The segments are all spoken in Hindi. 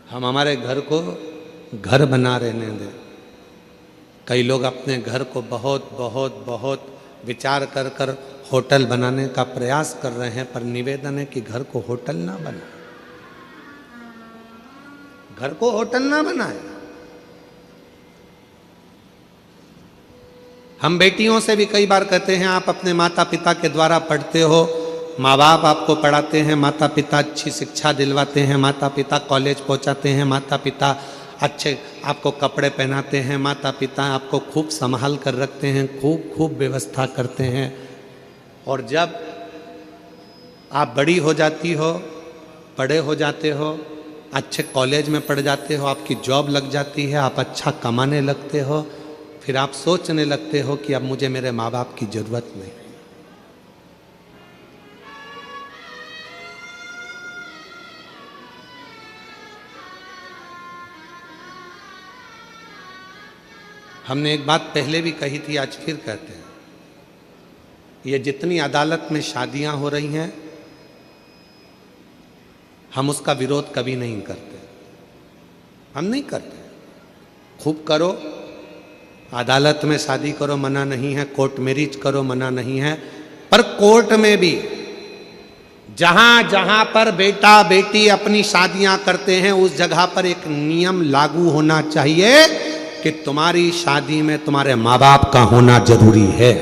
हम हमारे घर को घर बना रहने दें। कई लोग अपने घर को बहुत बहुत बहुत विचार कर कर होटल बनाने का प्रयास कर रहे हैं, पर निवेदन है कि घर को होटल ना बनाए, घर को होटल ना बनाए। हम बेटियों से भी कई बार कहते हैं, आप अपने माता पिता के द्वारा पढ़ते हो, माँ बाप आपको पढ़ाते हैं, माता पिता अच्छी शिक्षा दिलवाते हैं, माता पिता कॉलेज पहुंचाते हैं, माता पिता अच्छे आपको कपड़े पहनाते हैं, माता पिता आपको खूब संभाल कर रखते हैं, खूब खूब व्यवस्था करते हैं। और जब आप बड़ी हो जाती हो, बड़े हो जाते हो, अच्छे कॉलेज में पढ़ जाते हो, आपकी जॉब लग जाती है, आप अच्छा कमाने लगते हो, फिर आप सोचने लगते हो कि अब मुझे मेरे माँ बाप की जरूरत नहीं। हमने एक बात पहले भी कही थी, आज फिर कहते हैं, ये जितनी अदालत में शादियां हो रही हैं, हम उसका विरोध कभी नहीं करते, हम नहीं करते। खूब करो, अदालत में शादी करो, मना नहीं है, कोर्ट मैरिज करो, मना नहीं है, पर कोर्ट में भी जहां जहां पर बेटा बेटी अपनी शादियां करते हैं, उस जगह पर एक नियम लागू होना चाहिए कि तुम्हारी शादी में तुम्हारे माँ बाप का होना जरूरी है।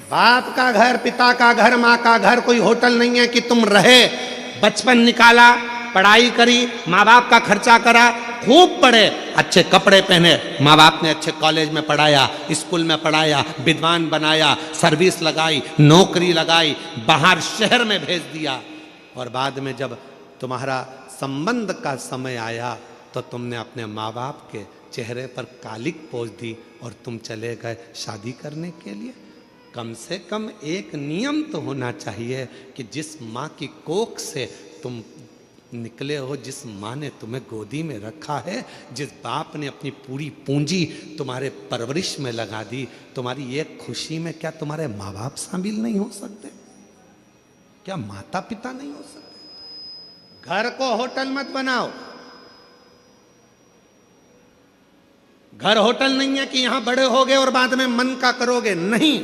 बाप का घर, पिता का घर, माँ का घर कोई होटल नहीं है कि तुम रहे, बचपन निकाला, पढ़ाई करी, माँ बाप का खर्चा करा, खूब पढ़े, अच्छे कपड़े पहने, माँ बाप ने अच्छे कॉलेज में पढ़ाया, स्कूल में पढ़ाया, विद्वान बनाया, सर्विस लगाई, नौकरी लगाई, बाहर शहर में भेज दिया, और बाद में जब तुम्हारा संबंध का समय आया तो तुमने अपने माँ बाप के चेहरे पर कालिक पोंछ दी और तुम चले गए शादी करने के लिए। कम से कम एक नियम तो होना चाहिए कि जिस माँ की कोख से तुम निकले हो, जिस माँ ने तुम्हें गोदी में रखा है, जिस बाप ने अपनी पूरी पूंजी तुम्हारे परवरिश में लगा दी, तुम्हारी एक खुशी में क्या तुम्हारे माँ बाप शामिल नहीं हो सकते? क्या माता पिता नहीं हो सकते? घर को होटल मत बनाओ। घर होटल नहीं है कि यहां बड़े होगे और बाद में मन का करोगे, नहीं।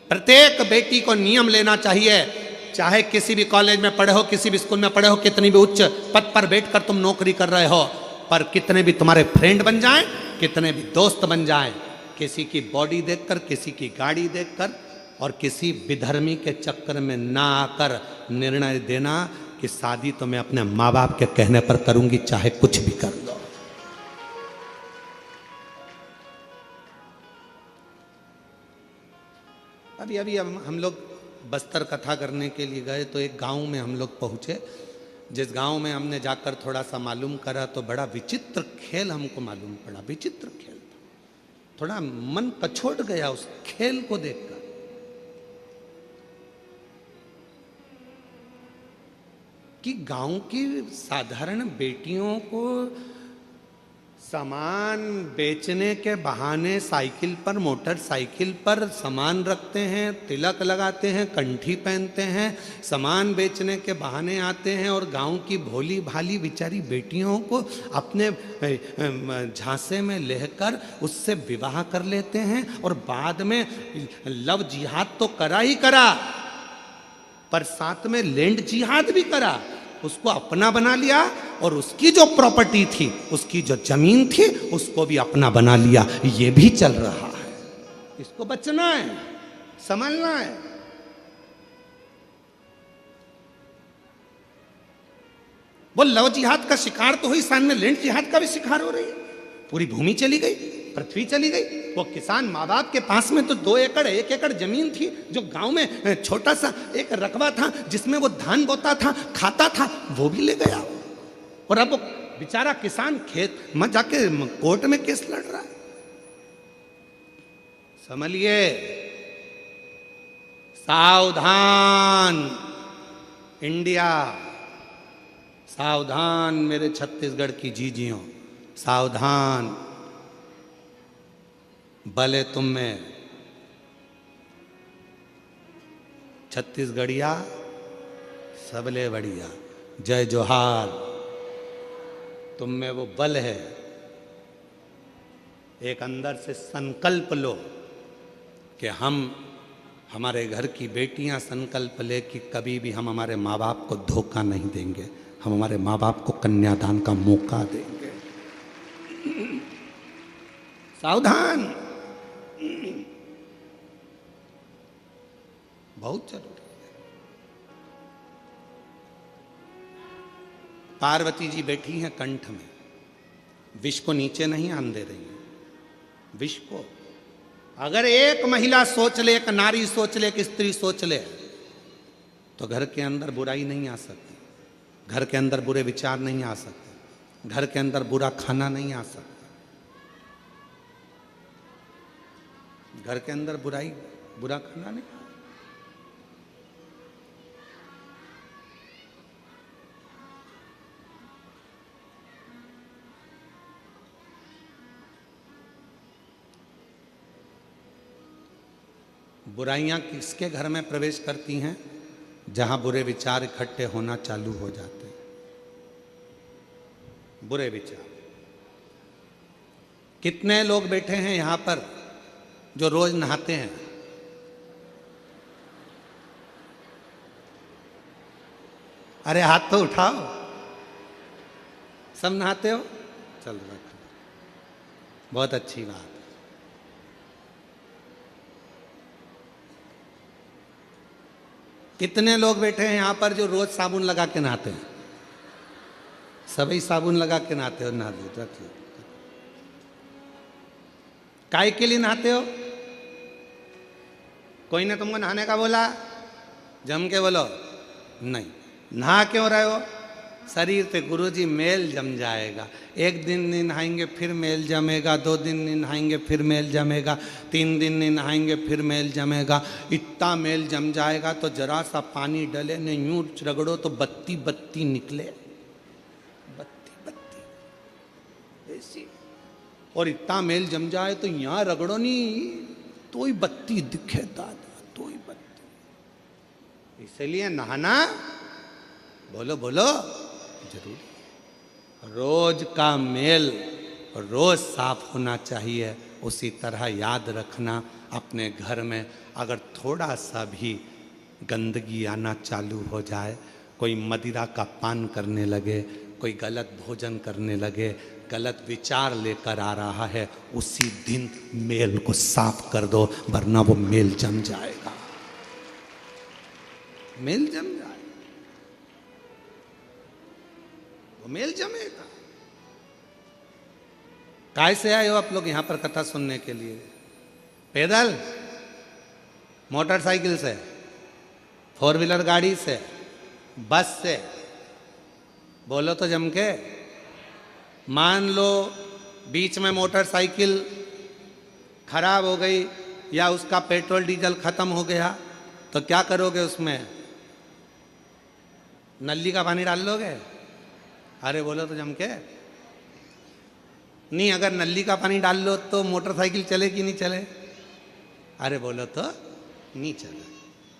प्रत्येक बेटी को नियम लेना चाहिए, चाहे किसी भी कॉलेज में पढ़े हो, किसी भी स्कूल में पढ़े हो, कितनी भी उच्च पद पर बैठकर तुम नौकरी कर रहे हो, पर कितने भी तुम्हारे फ्रेंड बन जाएं, कितने भी दोस्त बन जाएं, किसी की बॉडी देखकर, किसी की गाड़ी देखकर और किसी विधर्मी के चक्कर में ना आकर निर्णय देना कि शादी तो मैं अपने माँ बाप के कहने पर करूंगी, चाहे कुछ भी कर लो। अभी अभी हम लोग बस्तर कथा करने के लिए गए तो एक गांव में हम लोग पहुंचे, जिस गांव में हमने जाकर थोड़ा सा मालूम करा तो बड़ा विचित्र खेल हमको मालूम पड़ा। विचित्र खेल था, थोड़ा मन कछोट गया उस खेल को देखकर। कि गांव की साधारण बेटियों को सामान बेचने के बहाने साइकिल पर, मोटरसाइकिल पर सामान रखते हैं, तिलक लगाते हैं, कंठी पहनते हैं, सामान बेचने के बहाने आते हैं और गांव की भोली भाली बेचारी बेटियों को अपने झांसे में लेकर उससे विवाह कर लेते हैं, और बाद में लव जिहाद तो करा ही करा, पर साथ में लैंड जिहाद भी करा, उसको अपना बना लिया, और उसकी जो प्रॉपर्टी थी, उसकी जो जमीन थी, उसको भी अपना बना लिया। ये भी चल रहा है। इसको बचना है, संभलना है। वो लव जिहाद का शिकार तो हुई, सामने लैंड जिहाद का भी शिकार हो रही है। पूरी भूमि चली गई, पृथ्वी चली गई। वो किसान माँ बाप के पास में तो 2 एकड़ 1 एकड़ जमीन थी, जो गांव में छोटा सा एक रकबा था जिसमें वो धान बोता था, खाता था, वो भी ले गया। और अब वो बेचारा किसान खेत में जाके कोर्ट में केस लड़ रहा है। समझिए, सावधान इंडिया, सावधान मेरे छत्तीसगढ़ की जीजियों, सावधान। भले तुम में छत्तीसगढ़िया सबले बढ़िया, जय जोहार। तुम में वो बल है, एक अंदर से संकल्प लो कि हम, हमारे घर की बेटियां संकल्प ले कि कभी भी हम हमारे माँ बाप को धोखा नहीं देंगे, हम हमारे माँ बाप को कन्यादान का मौका देंगे। सावधान, बहुत जरूरी है। पार्वती जी बैठी हैं कंठ में, विष को नीचे नहीं आने दे रही हैं, विष को। अगर एक महिला सोच ले, एक नारी सोच ले, एक स्त्री सोच ले, तो घर के अंदर बुराई नहीं आ सकती, घर के अंदर बुरे विचार नहीं आ सकते, घर के अंदर बुरा खाना नहीं आ सकता, घर के अंदर बुराई, बुरा खाना नहीं। बुराइयां किसके घर में प्रवेश करती हैं? जहां बुरे विचार इकट्ठे होना चालू हो जाते हैं। बुरे विचार, कितने लोग बैठे हैं यहां पर जो रोज नहाते हैं? अरे हाथ तो उठाओ, सब नहाते हो? चल रखो, बहुत अच्छी बात। कितने लोग बैठे हैं यहां पर जो रोज साबुन लगा के नहाते हैं? सभी साबुन लगा के नहाते हो? नहा दो, रख लो। काय के लिए नहाते हो? कोई ने तुमको नहाने का बोला? जम के बोलो नहीं। नहा क्यों रहे हो? शरीर पे गुरुजी मेल जम जाएगा। एक दिन नहीं नहाएंगे फिर मेल जमेगा, 2 दिन नहीं नहाएंगे फिर मेल जमेगा, 3 दिन नहीं नहाएंगे फिर मेल जमेगा। इतना मेल जम जाएगा तो जरा सा पानी डले ने यूं रगड़ो तो बत्ती बत्ती निकले, बत्ती बत्ती ऐसी। और इतना मेल जम जाए तो यहाँ रगड़ो नहीं तो ही बत्ती दिखे दादा, तो ही बत्ती। इसलिए नहाना, बोलो बोलो, जरूरी। रोज का मेल रोज साफ होना चाहिए। उसी तरह याद रखना, अपने घर में अगर थोड़ा सा भी गंदगी आना चालू हो जाए, कोई मदिरा का पान करने लगे, कोई गलत भोजन करने लगे, गलत विचार लेकर आ रहा है, उसी दिन मेल को साफ कर दो, वरना वो मेल जम जाएगा, मेल जम जाएगा, वो मेल जमेगा। काय से आए हो आप लोग यहां पर कथा सुनने के लिए? पैदल, मोटरसाइकिल से, 4 व्हीलर गाड़ी से, बस से? बोलो तो जम के। मान लो बीच में मोटरसाइकिल खराब हो गई या उसका पेट्रोल डीजल खत्म हो गया तो क्या करोगे? उसमें नली का पानी डाल लोगे? अरे बोलो तो जम के। नहीं, अगर नली का पानी डाल लो तो मोटरसाइकिल चले कि नहीं चले? अरे बोलो तो नहीं चले।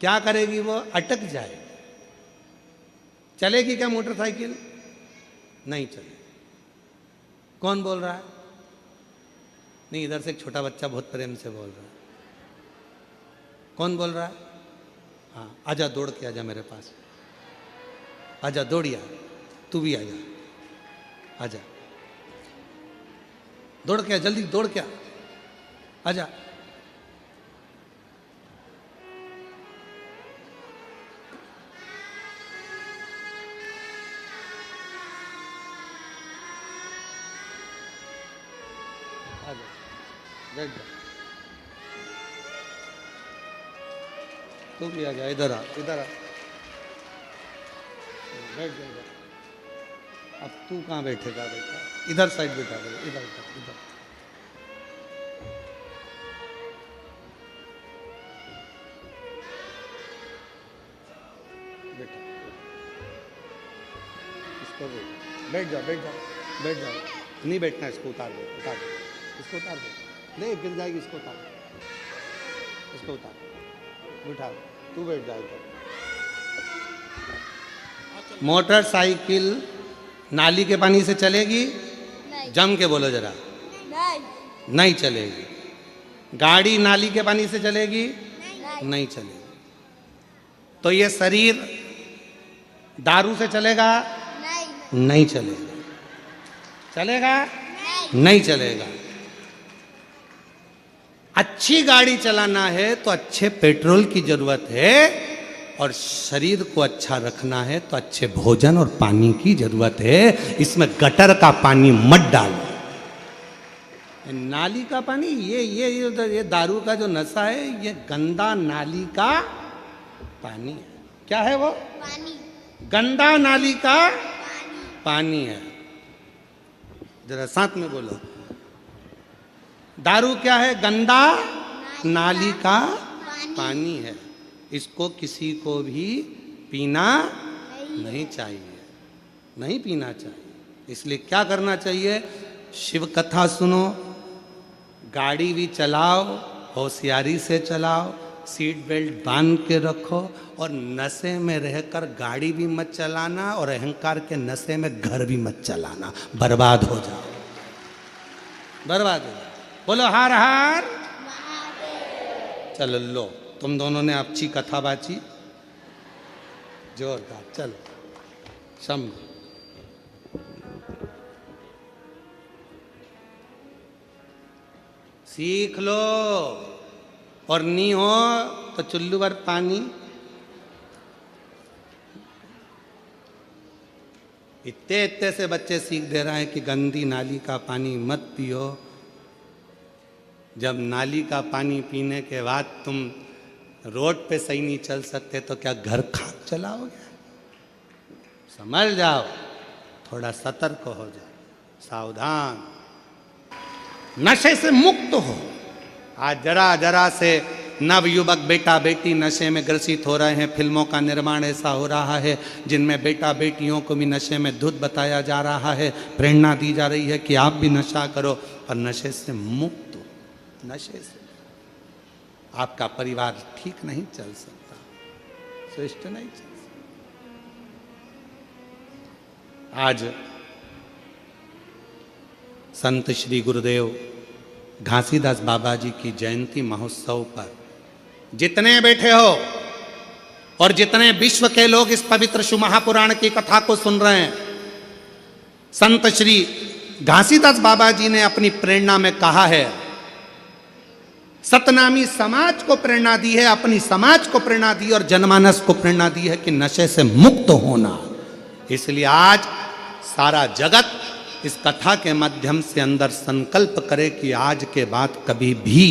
क्या करेगी वो? अटक जाए। चलेगी क्या मोटरसाइकिल? नहीं चले। कौन बोल रहा है? नहीं, इधर से एक छोटा बच्चा बहुत प्रेम से बोल रहा है। कौन बोल रहा है? हाँ, आजा, दौड़ के आजा मेरे पास, आजा, दौड़िया, तू भी आजा, आजा, दौड़ के, जल्दी दौड़ के आजा। बैठ जा, तू भी आ जा, इधर आ, इधर आ, बैठ जा इधर। अब तू कहाँ बैठेगा बेटा? इधर साइड बैठा दे, इधर इधर इधर। बेटा इसको बैठ जा, बैठ जा, बैठ जा। नहीं बैठना, इसको उतार दे, उतार दे, इसको उतार दे। नहीं, गिर जाएगी, इसको उतार, इसको उतार, उठा, तू बैठ जा इधर। मोटरसाइकिल नाली के पानी से चलेगी? नहीं। जम के बोलो जरा। नहीं। नहीं चलेगी। गाड़ी नाली के पानी से चलेगी? नहीं। नहीं चलेगी। तो ये शरीर दारू से चलेगा? नहीं। नहीं चलेगा। चलेगा? नहीं। नहीं चलेगा। अच्छी गाड़ी चलाना है तो अच्छे पेट्रोल की जरूरत है, और शरीर को अच्छा रखना है तो अच्छे भोजन और पानी की जरूरत है। इसमें गटर का पानी मत डालो। नाली का पानी, ये दारू का जो नशा है, ये गंदा नाली का पानी है। क्या है वो? पानी। गंदा नाली का पानी। पानी है। जरा साथ में बोलो। दारू क्या है? गंदा नाली का पानी है। इसको किसी को भी पीना नहीं चाहिए, नहीं पीना चाहिए। इसलिए क्या करना चाहिए? शिव कथा सुनो, गाड़ी भी चलाओ, होशियारी से चलाओ, सीट बेल्ट बांध के रखो, और नशे में रहकर गाड़ी भी मत चलाना, और अहंकार के नशे में घर भी मत चलाना। बर्बाद हो जाओ, बर्बाद हो जाओ। बोलो हार हार। चलो लो, तुम दोनों ने अच्छी कथा बाची, जोरदार। चलो शंभ। सीख लो, और नहीं हो तो चुल्लू भर पानी। इतने इतने से बच्चे सीख दे रहे हैं कि गंदी नाली का पानी मत पियो। जब नाली का पानी पीने के बाद तुम रोड पे सही नहीं चल सकते तो क्या घर खाक चलाओगे? समझ जाओ, थोड़ा सतर्क हो जाओ, सावधान, नशे से मुक्त हो। आज जरा जरा से नवयुवक बेटा बेटी नशे में ग्रसित हो रहे हैं। फिल्मों का निर्माण ऐसा हो रहा है जिनमें बेटा बेटियों को भी नशे में धुत बताया जा रहा है, प्रेरणा दी जा रही है कि आप भी नशा करो, पर नशे से मुक्त हो। नशे से आपका परिवार ठीक नहीं चल सकता, श्रेष्ठ नहीं चल सकता। आज संत श्री गुरुदेव घासीदास बाबा जी की जयंती महोत्सव पर जितने बैठे हो और जितने विश्व के लोग इस पवित्र शिव महापुराण की कथा को सुन रहे हैं, संत श्री घासीदास बाबा जी ने अपनी प्रेरणा में कहा है, सतनामी समाज को प्रेरणा दी है, अपनी समाज को प्रेरणा दी और जनमानस को प्रेरणा दी है कि नशे से मुक्त होना। इसलिए आज सारा जगत इस कथा के माध्यम से अंदर संकल्प करे कि आज के बाद कभी भी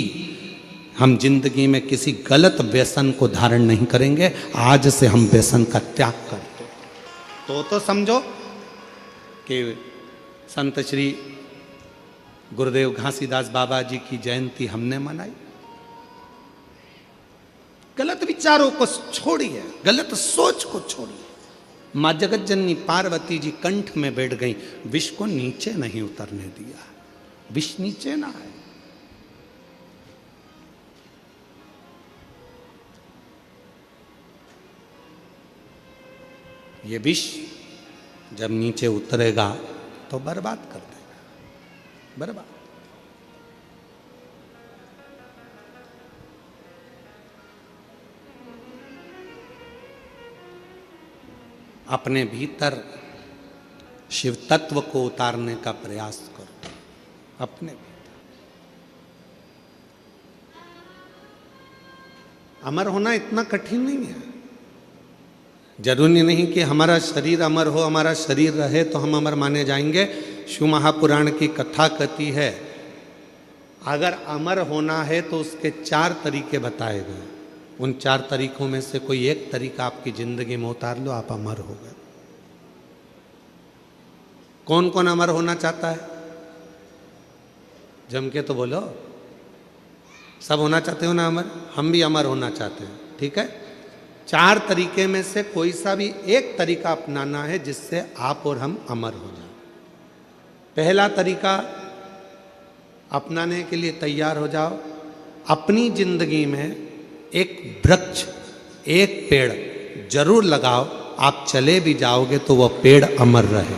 हम जिंदगी में किसी गलत व्यसन को धारण नहीं करेंगे। आज से हम व्यसन का त्याग करते तो समझो कि संत श्री गुरुदेव घासीदास बाबा जी की जयंती हमने मनाई। गलत विचारों को छोड़िए, गलत सोच को छोड़िए। मां जगत जननी पार्वती जी कंठ में बैठ गई, विष को नीचे नहीं उतरने दिया। विष नीचे ना आए। ये विष जब नीचे उतरेगा तो बर्बाद कर देगा, बर्बाद। अपने भीतर शिव तत्व को उतारने का प्रयास करो, अपने भीतर। अमर होना इतना कठिन नहीं है। जरूरी नहीं कि हमारा शरीर अमर हो, हमारा शरीर रहे तो हम अमर माने जाएंगे। शिव महापुराण की कथा कहती है, अगर अमर होना है तो उसके 4 तरीके बताए गए। उन 4 तरीकों में से कोई एक तरीका आपकी जिंदगी में उतार लो, आप अमर हो गए। कौन कौन अमर होना चाहता है? जम के तो बोलो। सब होना चाहते हो ना अमर? हम भी अमर होना चाहते हैं, ठीक है। 4 तरीके में से कोई सा भी एक तरीका अपनाना है जिससे आप और हम अमर हो जाए। पहला तरीका अपनाने के लिए तैयार हो जाओ। अपनी जिंदगी में एक वृक्ष, एक पेड़ जरूर लगाओ आप चले भी जाओगे तो वह पेड़ अमर रहे।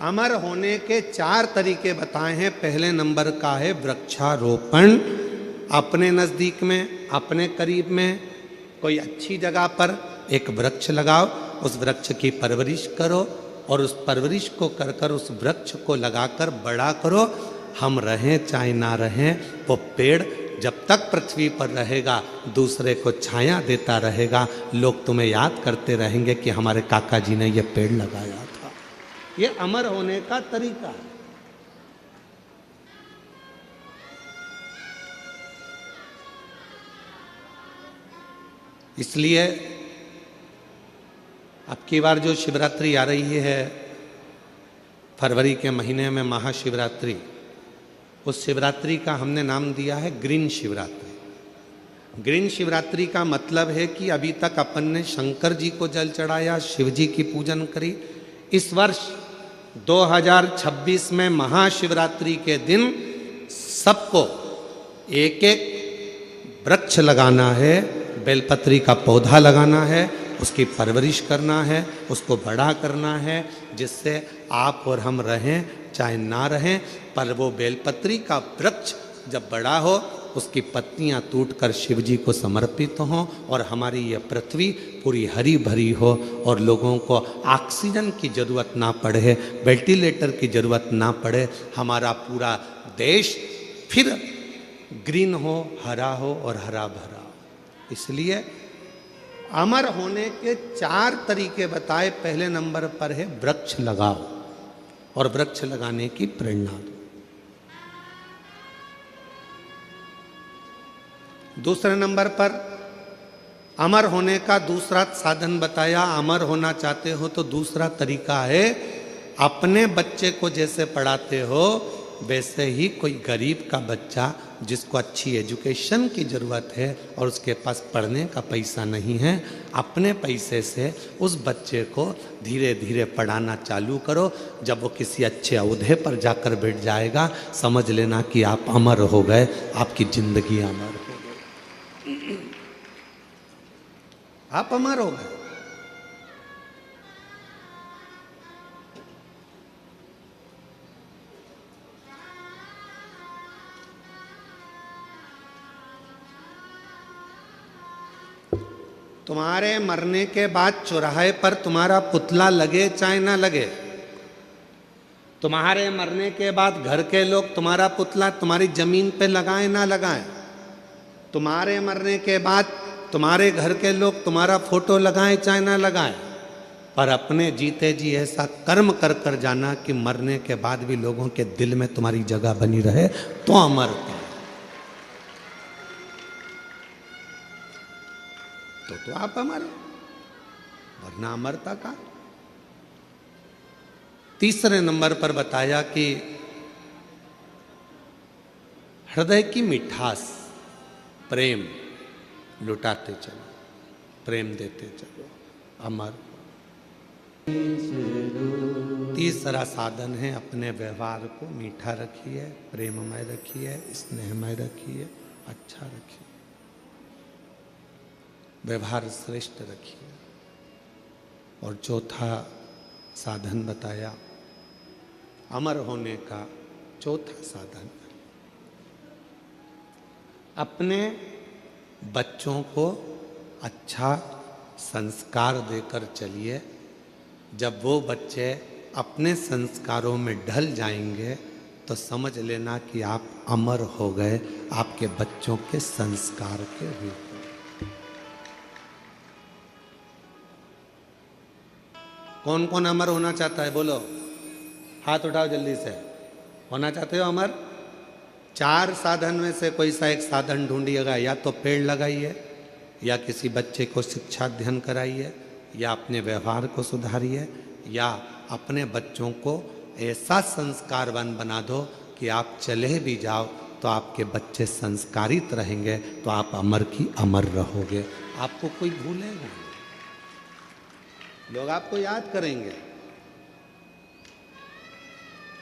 अमर होने के 4 तरीके बताए हैं। पहले नंबर का है वृक्षारोपण। अपने नज़दीक में, अपने करीब में कोई अच्छी जगह पर एक वृक्ष लगाओ, उस वृक्ष की परवरिश करो और उस परवरिश को कर कर उस वृक्ष को लगाकर बड़ा करो। हम रहें चाहे ना रहें, वो पेड़ जब तक पृथ्वी पर रहेगा दूसरे को छाया देता रहेगा। लोग तुम्हें याद करते रहेंगे कि हमारे काका जी ने ये पेड़ लगाया था। ये अमर होने का तरीका है। इसलिए अब की बार जो शिवरात्रि आ रही है फरवरी के महीने में, महाशिवरात्रि, उस शिवरात्रि का हमने नाम दिया है ग्रीन शिवरात्रि। ग्रीन शिवरात्रि का मतलब है कि अभी तक अपन ने शंकर जी को जल चढ़ाया, शिव जी की पूजन करी। इस वर्ष 2026 में महाशिवरात्रि के दिन सबको एक एक वृक्ष लगाना है, बेलपत्री का पौधा लगाना है, उसकी परवरिश करना है, उसको बड़ा करना है, जिससे आप और हम रहें चाहे ना रहें, पर वो बेलपत्री का वृक्ष जब बड़ा हो उसकी पत्तियां टूटकर शिव जी को समर्पित हों और हमारी ये पृथ्वी पूरी हरी भरी हो और लोगों को ऑक्सीजन की ज़रूरत ना पड़े, वेंटिलेटर की ज़रूरत ना पड़े, हमारा पूरा देश फिर ग्रीन हो, हरा हो और हरा भरा। इसलिए अमर होने के 4 तरीके बताए। पहले नंबर पर है वृक्ष लगाओ और वृक्ष लगाने की प्रेरणा दो। दूसरे नंबर पर अमर होने का दूसरा साधन बताया। अमर होना चाहते हो तो दूसरा तरीका है, अपने बच्चे को जैसे पढ़ाते हो वैसे ही कोई गरीब का बच्चा जिसको अच्छी एजुकेशन की ज़रूरत है और उसके पास पढ़ने का पैसा नहीं है, अपने पैसे से उस बच्चे को धीरे धीरे पढ़ाना चालू करो। जब वो किसी अच्छे ओहदे पर जाकर बैठ जाएगा, समझ लेना कि आप अमर हो गए, आपकी ज़िंदगी अमर हो गई, आप अमर हो गए। तुम्हारे मरने के बाद चौराहे पर तुम्हारा पुतला लगे चाहे ना लगे, तुम्हारे मरने के बाद घर के लोग तुम्हारा पुतला तुम्हारी जमीन पे लगाएं ना लगाएं, तुम्हारे मरने के बाद तुम्हारे घर के लोग तुम्हारा फोटो लगाएं चाहे ना लगाएं, पर अपने जीते जी ऐसा कर्म कर कर जाना कि मरने के बाद भी लोगों के दिल में तुम्हारी जगह बनी रहे, तो अमरता। तो आप अमर, वरना अमरता का। तीसरे नंबर पर बताया कि हृदय की मिठास, प्रेम लुटाते चलो, प्रेम देते चलो, अमर। तीसरा साधन है अपने व्यवहार को मीठा रखिए, प्रेममय रखिए, स्नेहमय रखिए, अच्छा रखिए, व्यवहार श्रेष्ठ रखिए। और चौथा साधन बताया अमर होने का चौथा साधन, अपने बच्चों को अच्छा संस्कार देकर चलिए। जब वो बच्चे अपने संस्कारों में ढल जाएंगे तो समझ लेना कि आप अमर हो गए, आपके बच्चों के संस्कार के रूप में। कौन कौन अमर होना चाहता है? बोलो, हाथ उठाओ जल्दी से। होना चाहते हो अमर? 4 साधन में से कोई सा एक साधन ढूंढिएगा। या तो पेड़ लगाइए, या किसी बच्चे को शिक्षा अध्ययन कराइए, या अपने व्यवहार को सुधारिए, या अपने बच्चों को ऐसा संस्कारवान बना दो कि आप चले भी जाओ तो आपके बच्चे संस्कारित रहेंगे, तो आप अमर की अमर रहोगे। आपको कोई भूलेगा नहीं, लोग आपको याद करेंगे।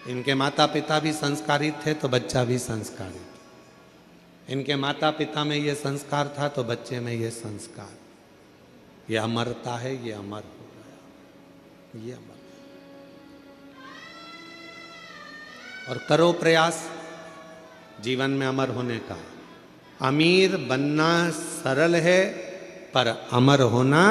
इनके माता पिता भी संस्कारित थे तो बच्चा भी संस्कारित। इनके माता पिता में ये संस्कार था तो बच्चे में ये संस्कार, ये अमरता है, ये अमर हो गया, ये अमर। और करो प्रयास जीवन में अमर होने का। अमीर बनना सरल है पर अमर होना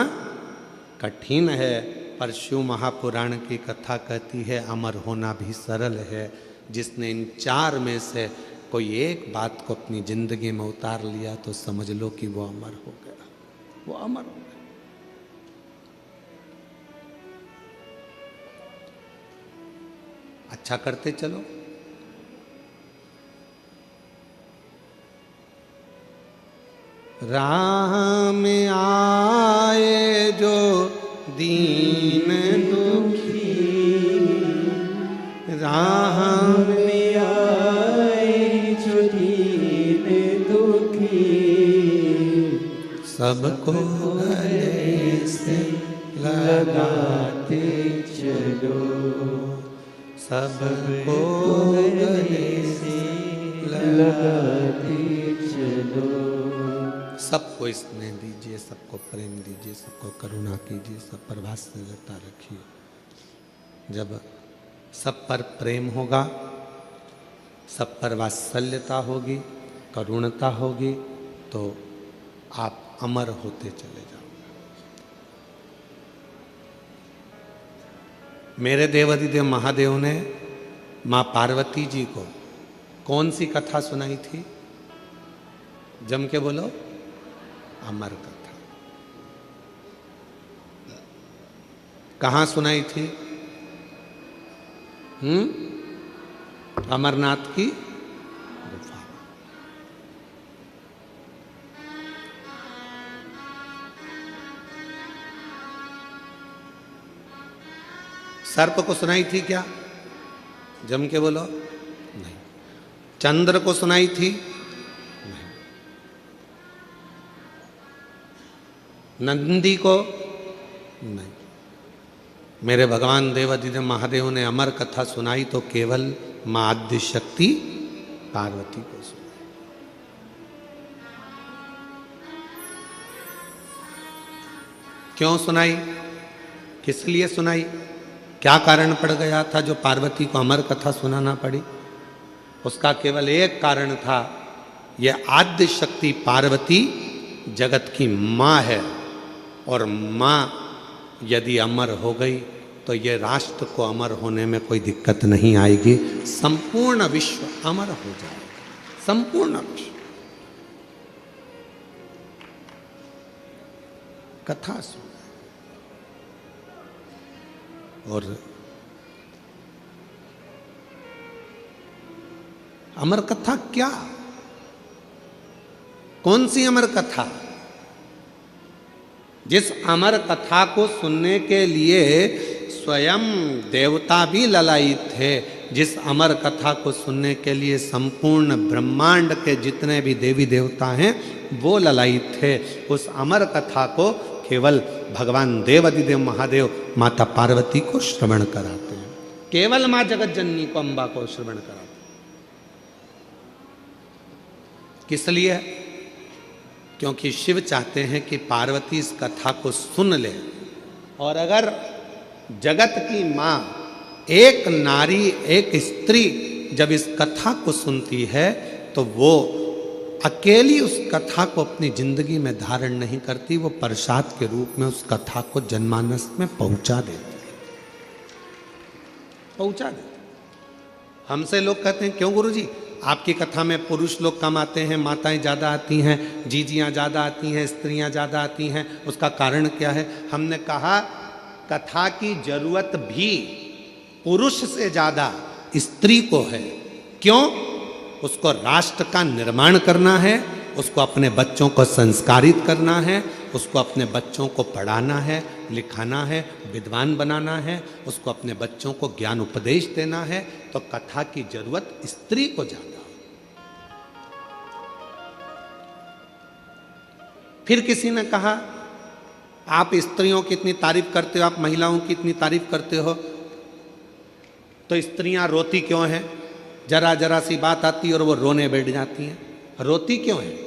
कठिन है। पर शिव महापुराण की कथा कहती है अमर होना भी सरल है। जिसने इन चार में से कोई एक बात को अपनी जिंदगी में उतार लिया तो समझ लो कि वो अमर हो गया, वो अमर हो गया। अच्छा करते चलो। राह में आए जो दीन दुखी, राह में आए जो दीन दुखी, सबको गले से लगाते चलो, सबको गले से लगाते चलो। सबको स्नेह दीजिए, सबको प्रेम दीजिए, सबको करुणा कीजिए, सब पर वात्सल्यता रखिए। जब सब पर प्रेम होगा, सब पर वात्सल्यता होगी, करुणता होगी, तो आप अमर होते चले जाओगे। मेरे देवाधिदेव महादेव ने माँ पार्वती जी को कौन सी कथा सुनाई थी? जम के बोलो, अमर कथा। कहाँ सुनाई थी? अमरनाथ की गुफा। सर्प को सुनाई थी क्या? जम के बोलो, नहीं। चंद्र को सुनाई थी? नंदी को? नहीं। मेरे भगवान देवाधिदेव महादेव ने अमर कथा सुनाई तो केवल मां आद्य शक्ति पार्वती को सुनाई। क्यों सुनाई? किस लिए सुनाई? क्या कारण पड़ गया था जो पार्वती को अमर कथा सुनाना पड़ी? उसका केवल एक कारण था, यह आद्य शक्ति पार्वती जगत की मां है, और मां यदि अमर हो गई तो ये राष्ट्र को अमर होने में कोई दिक्कत नहीं आएगी। संपूर्ण विश्व अमर हो जाएगा, संपूर्ण विश्व। कथा सुन। और अमर कथा क्या? कौन सी अमर कथा? जिस अमर कथा को सुनने के लिए स्वयं देवता भी ललायित थे, जिस अमर कथा को सुनने के लिए संपूर्ण ब्रह्मांड के जितने भी देवी देवता हैं वो ललायित थे, उस अमर कथा को केवल भगवान देवाधिदेव महादेव माता पार्वती को श्रवण कराते हैं। केवल मां जगत जननी को, अम्बा को श्रवण कराते हैं। किस लिए? क्योंकि शिव चाहते हैं कि पार्वती इस कथा को सुन ले, और अगर जगत की मां, एक नारी, एक स्त्री जब इस कथा को सुनती है तो वो अकेली उस कथा को अपनी जिंदगी में धारण नहीं करती, वो प्रसाद के रूप में उस कथा को जनमानस में पहुंचा देती है, पहुंचा देती। हमसे लोग कहते हैं क्यों गुरुजी आपकी कथा में पुरुष लोग कम आते हैं, माताएं ज़्यादा आती हैं, जीजियाँ ज़्यादा आती हैं, स्त्रियाँ ज़्यादा आती हैं, उसका कारण क्या है? हमने कहा कथा की जरूरत भी पुरुष से ज़्यादा स्त्री को है। क्यों? उसको राष्ट्र का निर्माण करना है, उसको अपने बच्चों को संस्कारित करना है, उसको अपने बच्चों को पढ़ाना है, लिखाना है, विद्वान बनाना है, उसको अपने बच्चों को ज्ञान उपदेश देना है। तो कथा की जरूरत स्त्री को ज्यादा। फिर किसी ने कहा आप स्त्रियों की इतनी तारीफ करते हो, आप महिलाओं की इतनी तारीफ करते हो, तो स्त्रियां रोती क्यों हैं? जरा जरा सी बात आती है और वो रोने बैठ जाती हैं। रोती क्यों है?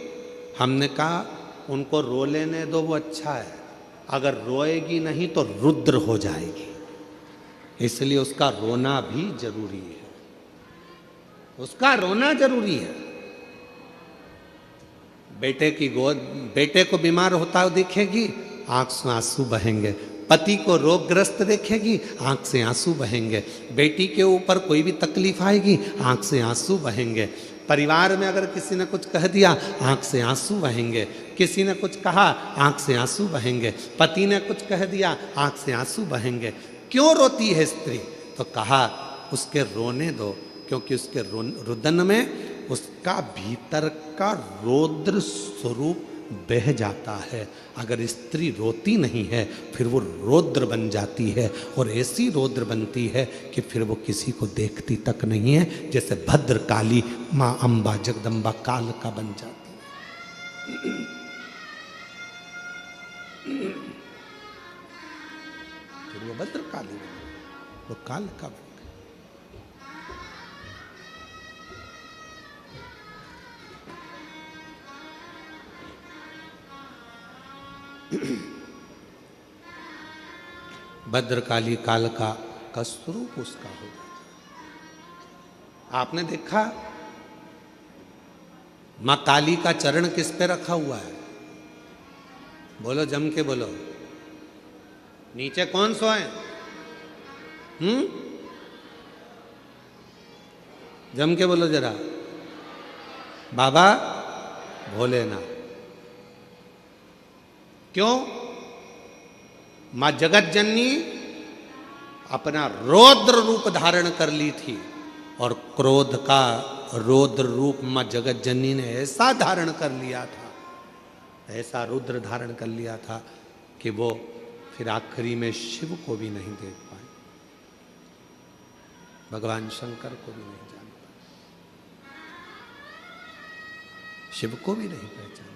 हमने कहा उनको रो लेने दो, वो अच्छा है, अगर रोएगी नहीं तो रुद्र हो जाएगी, इसलिए उसका रोना भी जरूरी है, उसका रोना जरूरी है। बेटे को बीमार होता हुआ देखेगी, आंख से आंसू बहेंगे। पति को रोगग्रस्त देखेगी, आंख से आंसू बहेंगे। बेटी के ऊपर कोई भी तकलीफ आएगी, आंख से आंसू बहेंगे। परिवार में अगर किसी ने कुछ कह दिया, आंख से आंसू बहेंगे। किसी ने कुछ कहा, आंख से आंसू बहेंगे। पति ने कुछ कह दिया, आंख से आंसू बहेंगे। क्यों रोती है स्त्री? तो कहा उसके रोने दो, क्योंकि उसके रुदन में उसका भीतर का रौद्र स्वरूप बह जाता है। अगर स्त्री रोती नहीं है फिर वो रौद्र बन जाती है, और ऐसी रौद्र बनती है कि फिर वो किसी को देखती तक नहीं है, जैसे भद्र काली माँ अम्बा जगदम्बा काल का बन जाती है। फिर वो भद्र काली, वो काल का बन। भद्रकाली कालिका का स्वरूप उसका हो जाता। आपने देखा मां काली का चरण किस पे रखा हुआ है? बोलो, जम के बोलो। नीचे कौन सोए? जम के बोलो जरा। बाबा भोलेनाथ। क्यों? मां जगत जननी अपना रौद्र रूप धारण कर ली थी, और क्रोध का रौद्र रूप मां जगत जननी ने ऐसा धारण कर लिया था, ऐसा रुद्र धारण कर लिया था कि वो फिर आखिरी में शिव को भी नहीं देख पाए, भगवान शंकर को भी नहीं जान पाए, शिव को भी नहीं पहचान।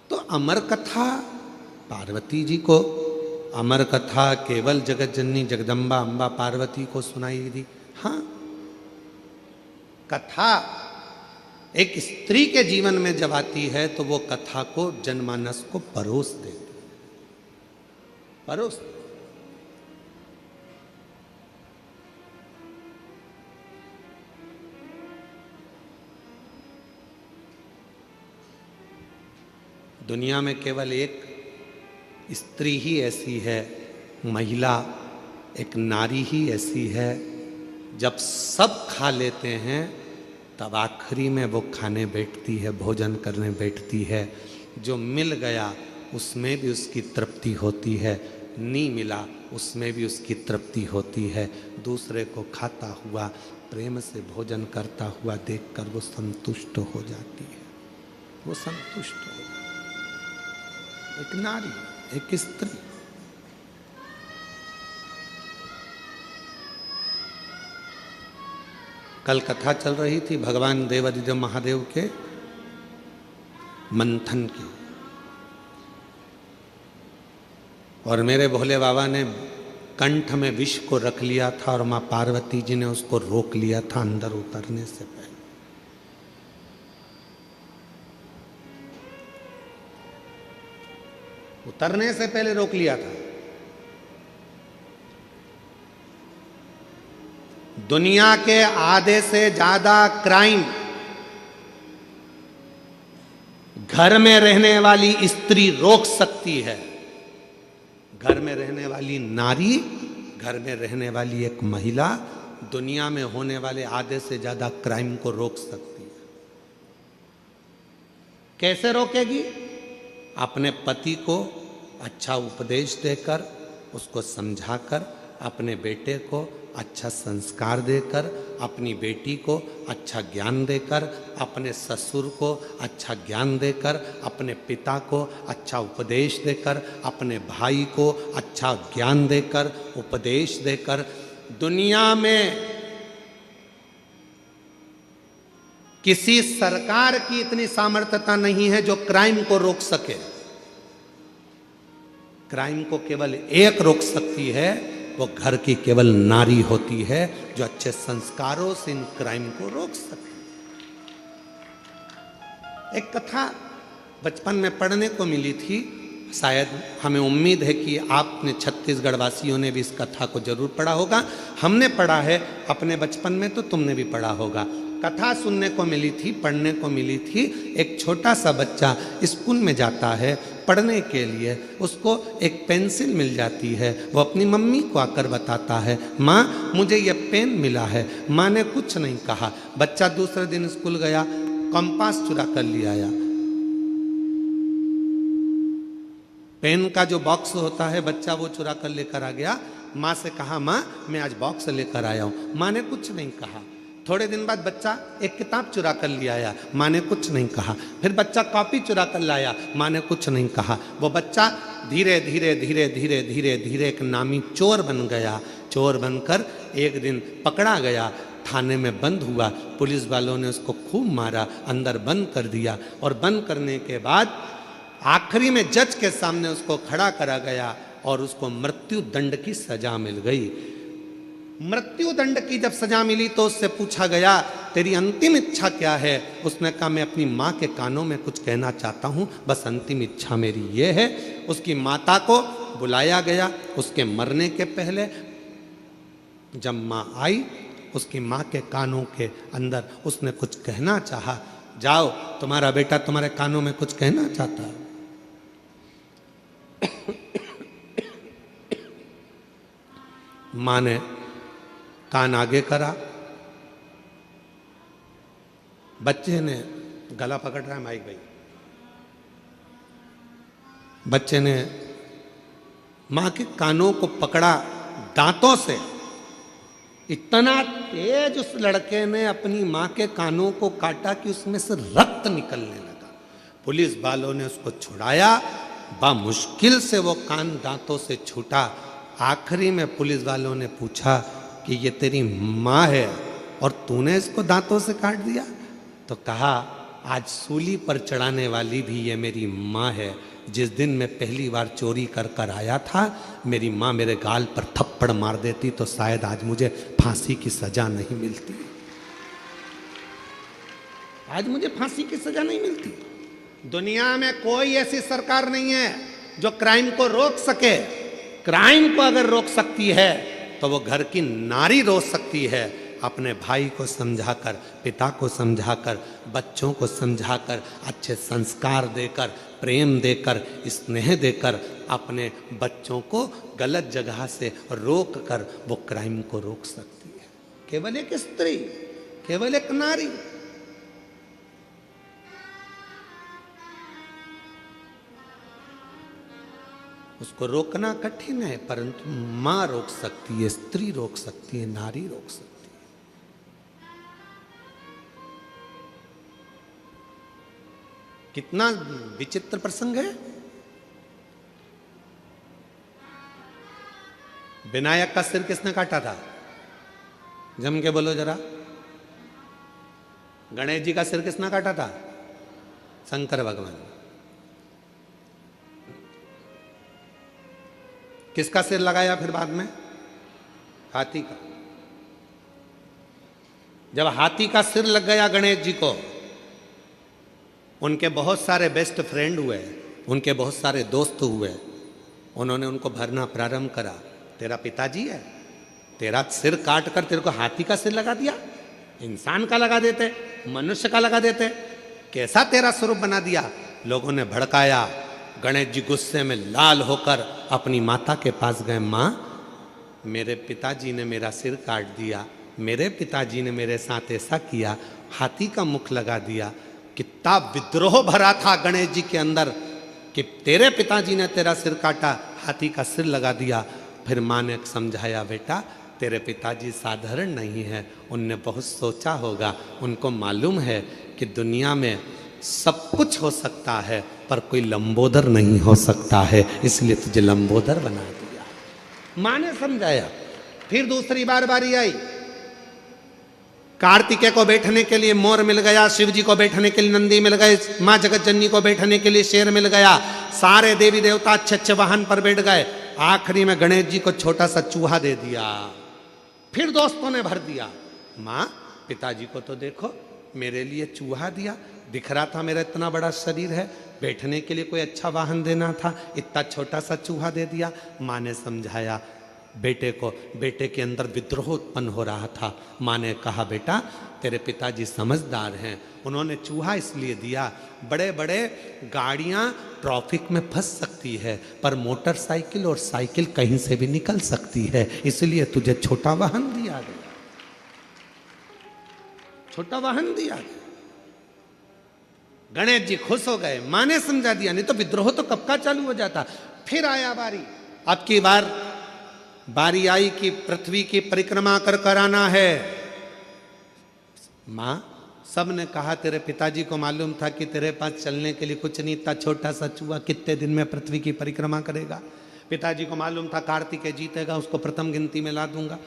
तो अमर कथा पार्वती जी को, अमर कथा केवल जगत जननी जगदम्बा अम्बा पार्वती को सुनाई दी। हाँ, कथा एक स्त्री के जीवन में जब आती है तो वो कथा को जनमानस को परोस देती है, परोस। दुनिया में केवल एक स्त्री ही ऐसी है, महिला, एक नारी ही ऐसी है, जब सब खा लेते हैं तब आखिरी में वो खाने बैठती है, भोजन करने बैठती है। जो मिल गया उसमें भी उसकी तृप्ति होती है, नहीं मिला उसमें भी उसकी तृप्ति होती है। दूसरे को खाता हुआ, प्रेम से भोजन करता हुआ देखकर वो संतुष्ट हो जाती है, वो संतुष्ट हो जाती है। एक नारी, एक स्त्री। कल कथा चल रही थी भगवान देवादिदेव महादेव के मंथन की, और मेरे भोले बाबा ने कंठ में विष को रख लिया था और मां पार्वती जी ने उसको रोक लिया था अंदर उतरने से पहले। उतरने से पहले रोक लिया था। दुनिया के आधे से ज्यादा क्राइम घर में रहने वाली स्त्री रोक सकती है। घर में रहने वाली नारी, घर में रहने वाली एक महिला दुनिया में होने वाले आधे से ज्यादा क्राइम को रोक सकती है। कैसे रोकेगी? अपने पति को अच्छा उपदेश देकर, उसको समझाकर, अपने बेटे को अच्छा संस्कार देकर, अपनी बेटी को अच्छा ज्ञान देकर, अपने ससुर को अच्छा ज्ञान देकर, अपने पिता को अच्छा उपदेश देकर, अपने भाई को अच्छा ज्ञान देकर, उपदेश देकर। दुनिया में किसी सरकार की इतनी सामर्थ्यता नहीं है जो क्राइम को रोक सके। क्राइम को केवल एक रोक सकती है, वो घर की केवल नारी होती है जो अच्छे संस्कारों से इन क्राइम को रोक सके। एक कथा बचपन में पढ़ने को मिली थी, शायद हमें उम्मीद है कि आपने छत्तीसगढ़ वासियों ने भी इस कथा को जरूर पढ़ा होगा। हमने पढ़ा है अपने बचपन में, तो तुमने भी पढ़ा होगा। कथा सुनने को मिली थी, पढ़ने को मिली थी। एक छोटा सा बच्चा स्कूल में जाता है पढ़ने के लिए, उसको एक पेंसिल मिल जाती है। वो अपनी मम्मी को आकर बताता है, माँ मुझे ये पेन मिला है। माँ ने कुछ नहीं कहा। बच्चा दूसरे दिन स्कूल गया, कंपास चुरा कर ले आया। पेन का जो बॉक्स होता है बच्चा वो चुरा कर लेकर आ गया। माँ से कहा, माँ मैं आज बॉक्स लेकर आया हूँ। माँ ने कुछ नहीं कहा। थोड़े दिन बाद बच्चा एक किताब चुरा कर ले आया। माँ ने कुछ नहीं कहा। फिर बच्चा कॉपी चुरा कर लाया। माँ ने कुछ नहीं कहा। वो बच्चा धीरे धीरे धीरे धीरे धीरे धीरे एक नामी चोर बन गया। चोर बनकर एक दिन पकड़ा गया, थाने में बंद हुआ। पुलिस वालों ने उसको खूब मारा, अंदर बंद कर दिया। और बंद करने के बाद आखिरी में जज के सामने उसको खड़ा करा गया और उसको मृत्यु दंड की सजा मिल गई। मृत्यु दंड की जब सजा मिली तो उससे पूछा गया, तेरी अंतिम इच्छा क्या है? उसने कहा, मैं अपनी माँ के कानों में कुछ कहना चाहता हूँ, बस अंतिम इच्छा मेरी ये है। उसकी माता को बुलाया गया। उसके मरने के पहले जब माँ आई, उसकी माँ के कानों के अंदर उसने कुछ कहना चाहा। जाओ, तुम्हारा बेटा तुम्हारे कानों में कुछ कहना चाहता है। माँ ने कान आगे करा। बच्चे ने गला पकड़ रहा है माइक भाई। बच्चे ने माँ के कानों को पकड़ा दांतों से। इतना तेज उस लड़के ने अपनी माँ के कानों को काटा कि उसमें से रक्त निकलने लगा। पुलिस वालों ने उसको छुड़ाया। मुश्किल से वो कान दांतों से छूटा। आखिरी में पुलिस वालों ने पूछा कि ये तेरी माँ है और तूने इसको दांतों से काट दिया? तो कहा, आज सूली पर चढ़ाने वाली भी ये मेरी माँ है। जिस दिन मैं पहली बार चोरी कर कर आया था, मेरी माँ मेरे गाल पर थप्पड़ मार देती तो शायद आज मुझे फांसी की सजा नहीं मिलती। आज मुझे फांसी की सजा नहीं मिलती। दुनिया में कोई ऐसी सरकार नहीं है जो क्राइम को रोक सके। क्राइम को अगर रोक सकती है तो वो घर की नारी रोक सकती है। अपने भाई को समझाकर, पिता को समझाकर, बच्चों को समझाकर, अच्छे संस्कार देकर, प्रेम देकर, स्नेह देकर अपने बच्चों को गलत जगह से रोक कर वो क्राइम को रोक सकती है। केवल एक स्त्री, केवल एक नारी। उसको रोकना कठिन है, परंतु मां रोक सकती है, स्त्री रोक सकती है, नारी रोक सकती है। कितना विचित्र प्रसंग है। विनायक का सिर किसने काटा था? जम के बोलो जरा। गणेश जी का सिर किसने काटा था? शंकर भगवान। किसका सिर लगाया फिर बाद में? हाथी का। जब हाथी का सिर लग गया गणेश जी को, उनके बहुत सारे बेस्ट फ्रेंड हुए, उनके बहुत सारे दोस्त हुए। उन्होंने उनको भरना प्रारंभ करा। तेरा पिताजी है, तेरा सिर काट कर तेरे को हाथी का सिर लगा दिया। इंसान का लगा देते, मनुष्य का लगा देते, कैसा तेरा स्वरूप बना दिया। लोगों ने भड़काया। गणेश जी गुस्से में लाल होकर अपनी माता के पास गए। माँ, मेरे पिताजी ने मेरा सिर काट दिया, मेरे पिताजी ने मेरे साथ ऐसा किया, हाथी का मुख लगा दिया। कितना विद्रोह भरा था गणेश जी के अंदर कि तेरे पिताजी ने तेरा सिर काटा, हाथी का सिर लगा दिया। फिर माँ ने समझाया, बेटा तेरे पिताजी साधारण नहीं है, उनने बहुत सोचा होगा। उनको मालूम है कि दुनिया में सब कुछ हो सकता है पर कोई लंबोदर नहीं हो सकता है, इसलिए तुझे लंबोदर बना दिया। माँ ने समझाया। फिर दूसरी बार बारी आई। कार्तिकेय को बैठने के लिए मोर मिल गया, शिव जी को बैठने के लिए नंदी मिल गए, माँ जगत जननी को बैठने के लिए शेर मिल गया। सारे देवी देवता अच्छे अच्छे वाहन पर बैठ गए। आखिरी में गणेश जी को छोटा सा चूहा दे दिया। फिर दोस्तों ने भर दिया, माँ पिताजी को तो देखो, मेरे लिए चूहा दिया, दिख रहा था मेरा इतना बड़ा शरीर है, बैठने के लिए कोई अच्छा वाहन देना था, इतना छोटा सा चूहा दे दिया। माँ ने समझाया बेटे को, बेटे के अंदर विद्रोह उत्पन्न हो रहा था। माँ ने कहा बेटा तेरे पिताजी समझदार हैं, उन्होंने चूहा इसलिए दिया, बड़े बड़े गाड़ियाँ ट्रैफिक में फंस सकती है पर मोटरसाइकिल और साइकिल कहीं से भी निकल सकती है, इसलिए तुझे छोटा वाहन दिया गया, छोटा वाहन दिया गया। गणेश जी खुश हो गए, माँ ने समझा दिया, नहीं तो विद्रोह तो कब का चालू हो जाता। फिर आया बारी, अब की बारी आई कि पृथ्वी की परिक्रमा कर कराना है। माँ सबने कहा तेरे पिताजी को मालूम था कि तेरे पास चलने के लिए कुछ नहीं था, छोटा सा चूहा कितने दिन में पृथ्वी की परिक्रमा करेगा। पिताजी को मालूम था कार्तिकेय जीतेगा, उसको प्रथम गिनती में ला दूंगा।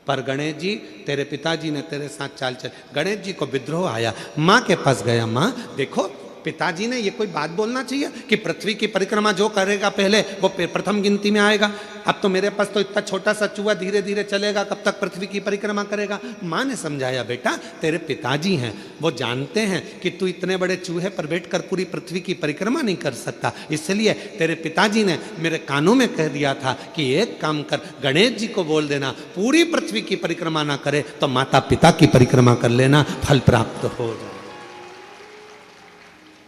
पर गणेश जी तेरे पिताजी ने तेरे साथ चाल चल, गणेश जी को विद्रोह आया। माँ के पास गया, माँ देखो पिताजी ने ये कोई बात बोलना चाहिए कि पृथ्वी की परिक्रमा जो करेगा पहले वो प्रथम गिनती में आएगा। अब तो मेरे पास तो इतना छोटा सा चूहा धीरे धीरे चलेगा, कब तक पृथ्वी की परिक्रमा करेगा। माँ ने समझाया बेटा तेरे पिताजी हैं, वो जानते हैं कि तू इतने बड़े चूहे पर बैठकर पूरी पृथ्वी की परिक्रमा नहीं कर सकता, इसलिए तेरे पिताजी ने मेरे कानों में कह दिया था कि एक काम कर, गणेश जी को बोल देना पूरी पृथ्वी की परिक्रमा ना करे तो माता पिता की परिक्रमा कर लेना, फल प्राप्त हो जाए।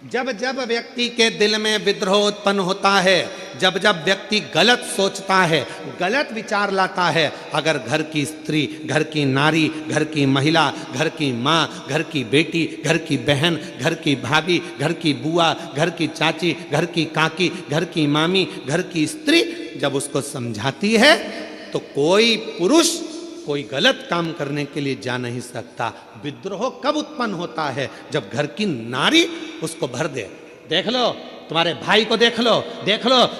जब जब व्यक्ति के दिल में विद्रोह उत्पन्न होता है, जब जब व्यक्ति गलत सोचता है, गलत विचार लाता है, अगर घर की स्त्री, घर की नारी, घर की महिला, घर की माँ, घर की बेटी, घर की बहन, घर की भाभी, घर की बुआ, घर की चाची, घर की काकी, घर की मामी, घर की स्त्री जब उसको समझाती है तो कोई पुरुष कोई गलत काम करने के लिए जा नहीं सकता। विद्रोह कब उत्पन्न होता है? जब घर की नारी उसको भर दे। देख लो तुम्हारे भाई को, देख लो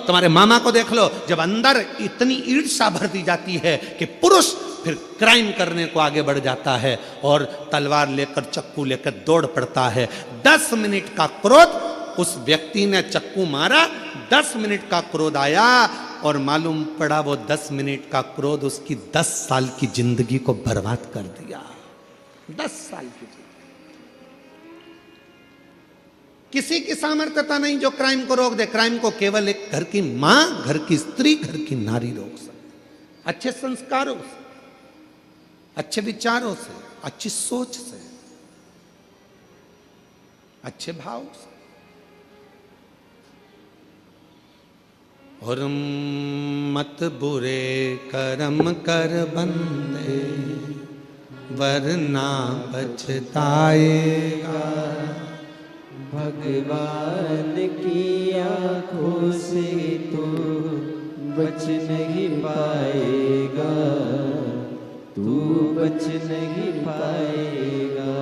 तुम्हारे मामा को, देख लो, जब अंदर इतनी ईर्ष्या भर दी जाती है कि पुरुष फिर क्राइम करने को आगे बढ़ जाता है और तलवार लेकर चक्कू लेकर दौड़ पड़ता है। 10 मिनट का क्रोध, उस व्यक्ति ने चक्कू मारा, 10 मिनट का क्रोध आया और मालूम पड़ा वो 10 मिनट का क्रोध उसकी 10 साल की जिंदगी को बर्बाद कर दिया। 10 साल की जिंदगी। किसी की सामर्थ्यता नहीं जो क्राइम को रोक दे। क्राइम को केवल एक घर की मां, घर की स्त्री, घर की नारी रोक सकती। अच्छे संस्कारों से, अच्छे विचारों से, अच्छी सोच से, अच्छे भाव से। और मत बुरे कर्म कर बंदे वरना पछताएगा। भगवान की आंखों से तो बच नहीं पाएगा, तू बच नहीं पाएगा।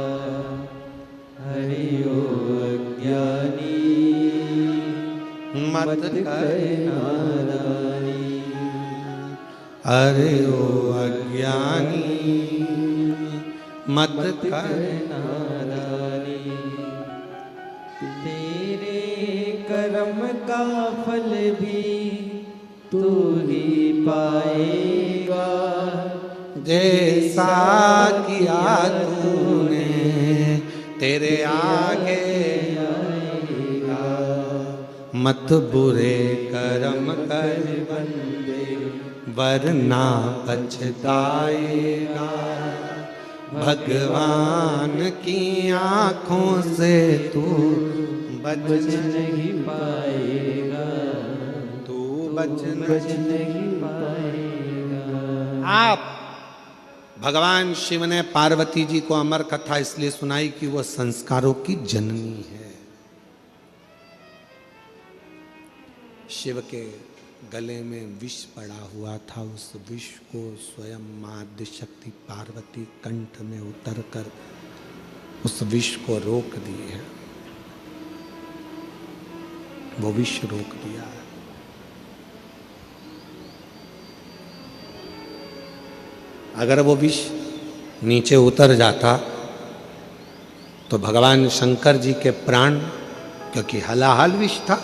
हरि ओ अज्ञानी मत कर नारायणी। अरे ओ अज्ञानी मत कर नारायणी। तेरे कर्म का फल भी तू ही पाएगा। जैसा किया तूने तेरे आगे आएगा। मत बुरे कर्म कर बंदे वरना पछताएगा। भगवान की आंखों से तू बच नहीं पाएगा, तू बच नहीं पाएगा। आप भगवान शिव ने पार्वती जी को अमर कथा इसलिए सुनाई कि वो संस्कारों की जननी है। शिव के गले में विष पड़ा हुआ था, उस विष को स्वयं मां आदिशक्ति पार्वती कंठ में उतरकर उस विष को रोक दी है। वो विष रोक दिया है। अगर वो विष नीचे उतर जाता तो भगवान शंकर जी के प्राण, क्योंकि हलाहल विष था,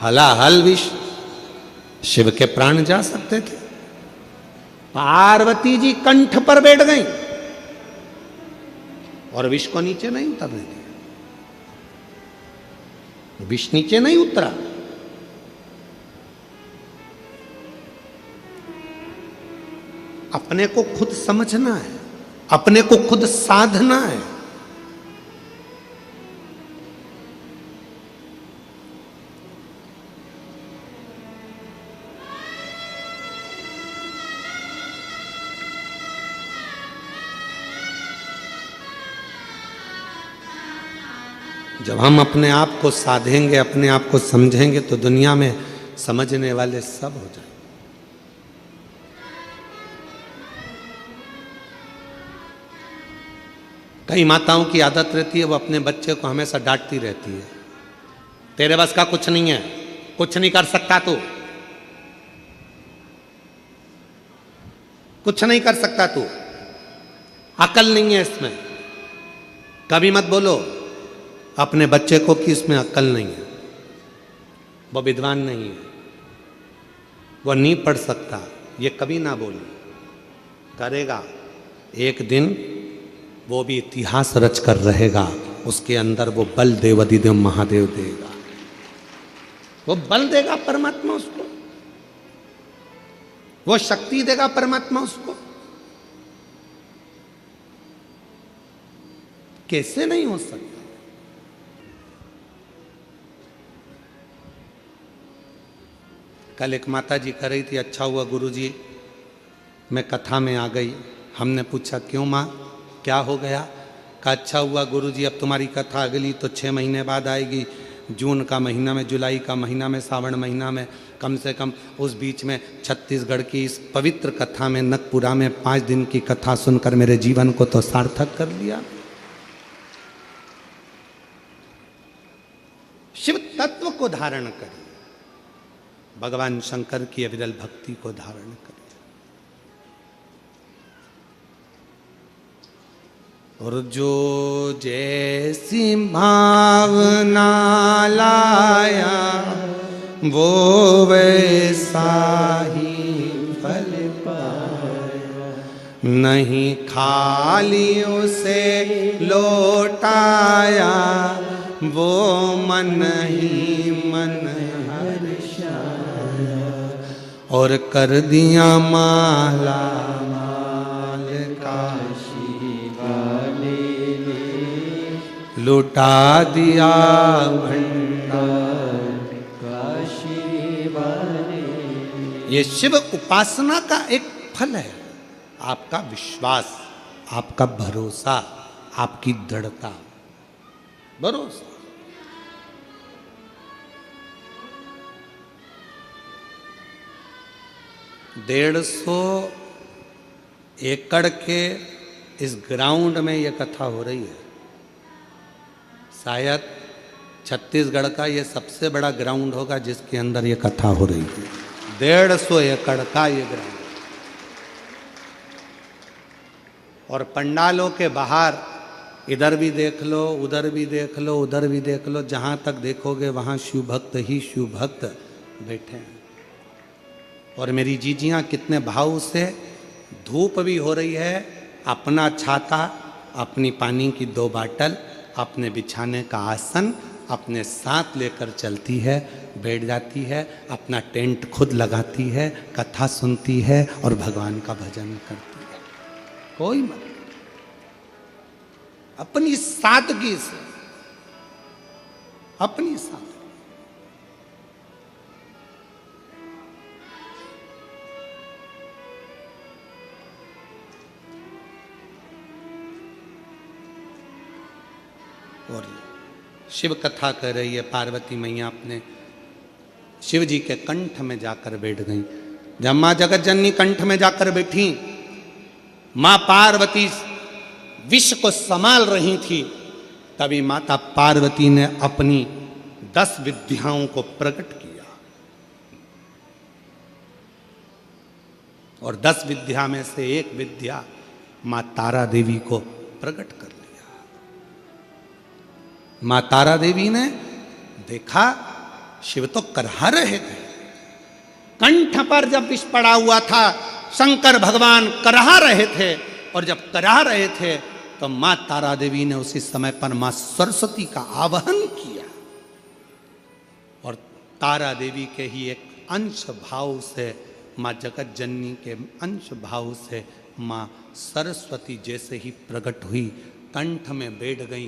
हलाहल विष शिव के प्राण जा सकते थे। पार्वती जी कंठ पर बैठ गई और विष को नीचे नहीं उतरने दिया। विष नीचे नहीं उतरा। अपने को खुद समझना है, अपने को खुद साधना है। जब हम अपने आप को साधेंगे, अपने आप को समझेंगे, तो दुनिया में समझने वाले सब हो जाएंगे। कई माताओं की आदत रहती है, वो अपने बच्चे को हमेशा डांटती रहती है, तेरे बस का कुछ नहीं है, कुछ नहीं कर सकता तू, कुछ नहीं कर सकता तू, अकल नहीं है इसमें। कभी मत बोलो अपने बच्चे को कि इसमें अक्ल नहीं है, वो विद्वान नहीं है, वो नहीं पढ़ सकता, ये कभी ना बोलो। करेगा एक दिन, वो भी इतिहास रच कर रहेगा, उसके अंदर वो बल देवाधिदेव महादेव देगा, वो बल देगा परमात्मा उसको, वो शक्ति देगा परमात्मा उसको। कैसे नहीं हो सकता? कल एक माता जी कह रही थी, अच्छा हुआ गुरुजी मैं कथा में आ गई। हमने पूछा क्यों माँ, क्या हो गया? कहा अच्छा हुआ गुरुजी, अब तुम्हारी कथा अगली तो 6 महीने बाद आएगी, जून का महीना में, जुलाई का महीना में, सावन महीना में, कम से कम उस बीच में छत्तीसगढ़ की इस पवित्र कथा में, नकपुरा में 5 दिन की कथा सुनकर मेरे जीवन को तो सार्थक कर लिया। शिव तत्व को धारण करिए, भगवान शंकर की अविरल भक्ति को धारण करिए। और जो जैसी भावना लाया वो वैसा ही फल पाया, नहीं खाली उसे लौटाया वो मन ही मन हर्षाया, और कर दिया माला माल काशी वाले ने, लुटा दिया भंडार काशी वाले। ये शिव उपासना का एक फल है, आपका विश्वास, आपका भरोसा, आपकी दृढ़ता। भरोसा 150 एकड़ के इस ग्राउंड में ये कथा हो रही है। शायद छत्तीसगढ़ का ये सबसे बड़ा ग्राउंड होगा जिसके अंदर ये कथा हो रही है। 150 एकड़ का ये ग्राउंड, और पंडालों के बाहर इधर भी देख लो, उधर भी देख लो, उधर भी देख लो, जहाँ तक देखोगे वहाँ शिव भक्त ही शिव भक्त बैठे हैं। और मेरी जीजियाँ कितने भाव से, धूप भी हो रही है, अपना छाता, अपनी पानी की 2 बाटल, अपने बिछाने का आसन अपने साथ लेकर चलती है, बैठ जाती है, अपना टेंट खुद लगाती है, कथा सुनती है और भगवान का भजन करती है। कोई मत, अपनी सादगी से, अपनी सादगी। और शिव कथा कर रही है, पार्वती मैया अपने शिव जी के कंठ में जाकर बैठ गई। जब माँ जगत जननी कंठ में जाकर बैठी, माँ पार्वती विष को संभाल रही थी, तभी माता पार्वती ने अपनी 10 विद्याओं को प्रकट किया। और 10 विद्या में से एक विद्या माँ तारा देवी को प्रकट कर लिया। माँ तारा देवी ने देखा शिव तो करहा रहे थे, कंठ पर जब विष पड़ा हुआ था, शंकर भगवान कराह रहे थे, और जब कराह रहे थे तो मां तारा देवी ने उसी समय पर मां सरस्वती का आवाहन किया, और तारा देवी के ही एक अंश भाव से, मां जगत जननी के अंश भाव से मां सरस्वती जैसे ही प्रकट हुई, कंठ में बैठ गई,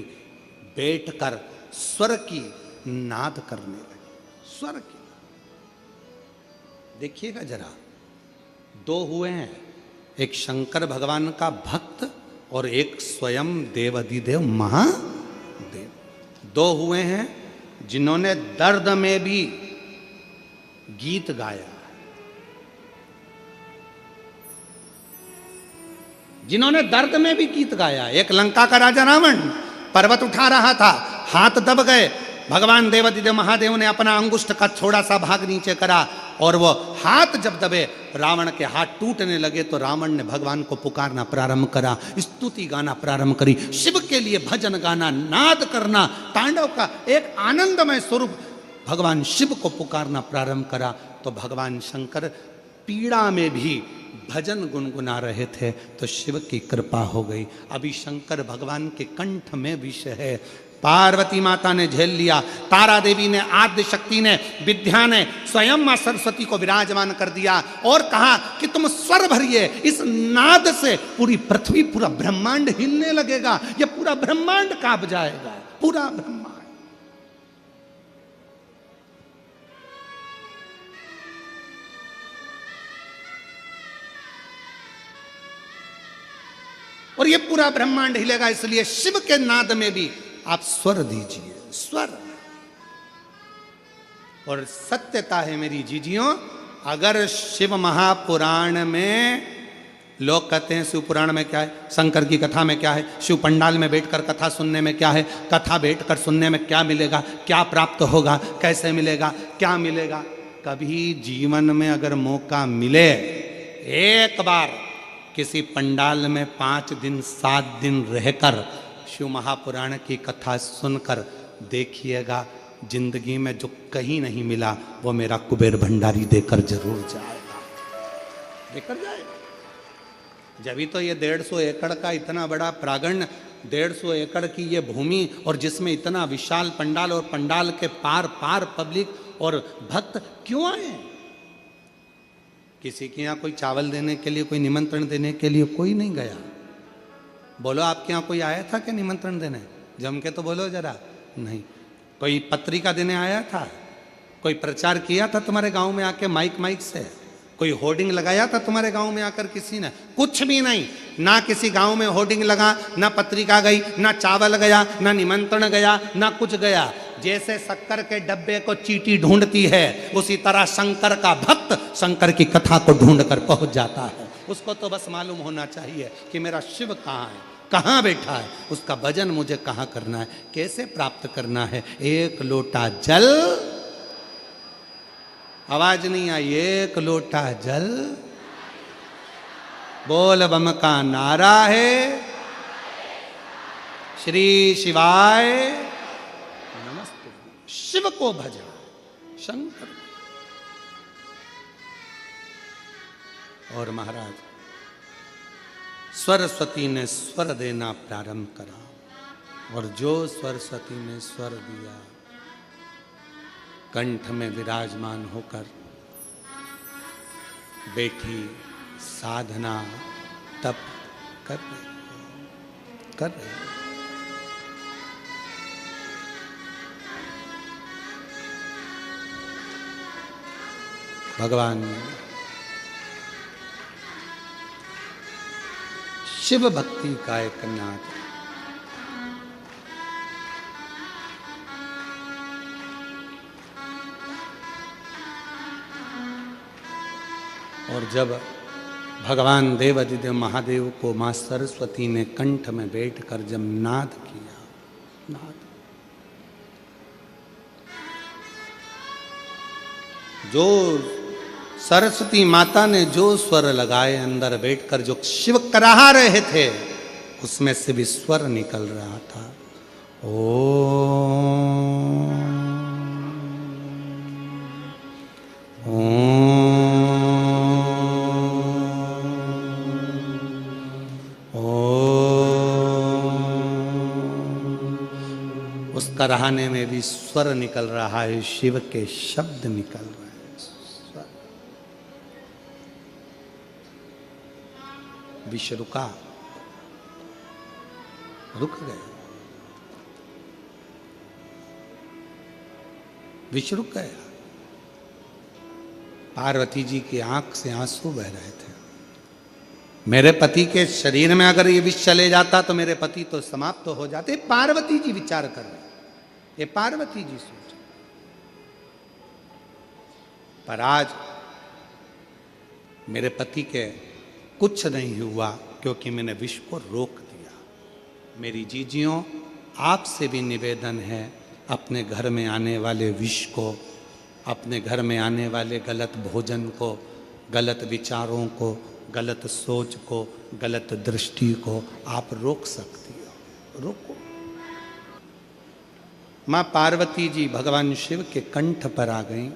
बैठकर स्वर की नाद करने लगी, स्वर की। देखिएगा जरा, दो हुए हैं, एक शंकर भगवान का भक्त और एक स्वयं देवाधिदेव महादेव। दो हुए हैं जिन्होंने दर्द में भी गीत गाया, जिन्होंने दर्द में भी गीत गाया। एक लंका का राजा रावण पर्वत उठा रहा था, हाथ दब गए, भगवान देवाधिदेव महादेव ने अपना अंगुष्ठ का थोड़ा सा भाग नीचे करा, और वो हाथ जब दबे रावण के हाथ टूटने लगे, तो रावण ने भगवान को पुकारना प्रारंभ करा, स्तुति गाना प्रारंभ करी, शिव के लिए भजन गाना, नाद करना, तांडव का एक आनंदमय स्वरूप भगवान शिव को पुकारना प्रारंभ करा। तो भगवान शंकर पीड़ा में भी भजन गुनगुना रहे थे, तो शिव की कृपा हो गई। अभी शंकर भगवान के कंठ में विष है, पार्वती माता ने झेल लिया, तारा देवी ने, आद्य शक्ति ने, विद्या ने स्वयं मां सरस्वती को विराजमान कर दिया, और कहा कि तुम स्वर भरिए, इस नाद से पूरी पृथ्वी, पूरा ब्रह्मांड हिलने लगेगा, यह पूरा ब्रह्मांड कांप जाएगा, पूरा ब्रह्मांड। और ये पूरा ब्रह्मांड हिलेगा, इसलिए शिव के नाद में भी आप स्वर दीजिए, स्वर। और सत्यता है मेरी जीजियों, अगर शिव महापुराण में लोग कहते हैं शिव पुराण में क्या है, शंकर की कथा में क्या है, शिव पंडाल में बैठकर कथा सुनने में क्या है, कथा बैठकर सुनने में क्या मिलेगा, क्या प्राप्त होगा, कैसे मिलेगा, क्या मिलेगा। कभी जीवन में अगर मौका मिले, एक बार किसी पंडाल में 5 दिन 7 दिन रहकर शिव महापुराण की कथा सुनकर देखिएगा, जिंदगी में जो कहीं नहीं मिला वो मेरा कुबेर भंडारी देकर जरूर जाएगा, देकर जाएगा। जब भी तो ये 150 एकड़ का इतना बड़ा प्रांगण, 150 एकड़ की ये भूमि, और जिसमें इतना विशाल पंडाल, और पंडाल के पार पार पब्लिक और भक्त क्यों आए। किसी के यहाँ कोई चावल देने के लिए, कोई निमंत्रण देने के लिए कोई नहीं गया। बोलो आपके यहाँ कोई आया था क्या निमंत्रण देने? जम के तो बोलो जरा। नहीं। कोई पत्रिका देने आया था? कोई प्रचार किया था तुम्हारे गांव में आके माइक से? कोई होर्डिंग लगाया था तुम्हारे गांव में आकर किसी ने? कुछ भी नहीं। ना किसी गांव में होर्डिंग लगा, ना पत्रिका गई, ना चावल गया, ना निमंत्रण गया, ना कुछ गया। जैसे शक्कर के डब्बे को चींटी ढूंढती है, उसी तरह शंकर का भक्त शंकर की कथा को ढूंढ कर पहुंच जाता है। उसको तो बस मालूम होना चाहिए कि मेरा शिव कहाँ है, कहाँ बैठा है, उसका भजन मुझे कहाँ करना है, कैसे प्राप्त करना है। एक लोटा जल, आवाज नहीं आई, एक लोटा जल, बोल बम का नारा है, श्री शिवाय नमस्ते। शिव को भजा, शंकर। और महाराज सरस्वती ने स्वर देना प्रारंभ करा, और जो सरस्वती ने स्वर दिया, कंठ में विराजमान होकर बैठी साधना तप कर रहे। भगवान शिव भक्ति का एक नाद। और जब भगवान देवाधिदेव महादेव को मां सरस्वती ने कंठ में बैठकर जब नाद किया, नाद, जो सरस्वती माता ने जो स्वर लगाए अंदर बैठकर, जो शिव कराह रहे थे, उसमें से भी स्वर निकल रहा था। ओम उस कराहने में भी स्वर निकल रहा है, शिव के शब्द निकल रहे हैं। स्वर। विष रुका, रुक गए, विष रुक गया। पार्वती जी की आंख से आंसू बह रहे थे। मेरे पति के शरीर में अगर ये विष चले जाता तो मेरे पति तो समाप्त हो जाते। पार्वती जी विचार कर रहे, ये पार्वती जी सोच। पर आज मेरे पति के कुछ नहीं हुआ क्योंकि मैंने विष को रोक दिया। मेरी जीजियों, आपसे भी निवेदन है, अपने घर में आने वाले विष को, अपने घर में आने वाले गलत भोजन को, गलत विचारों को, गलत सोच को, गलत दृष्टि को आप रोक सकती हो। रोको। मां पार्वती जी भगवान शिव के कंठ पर आ गईं।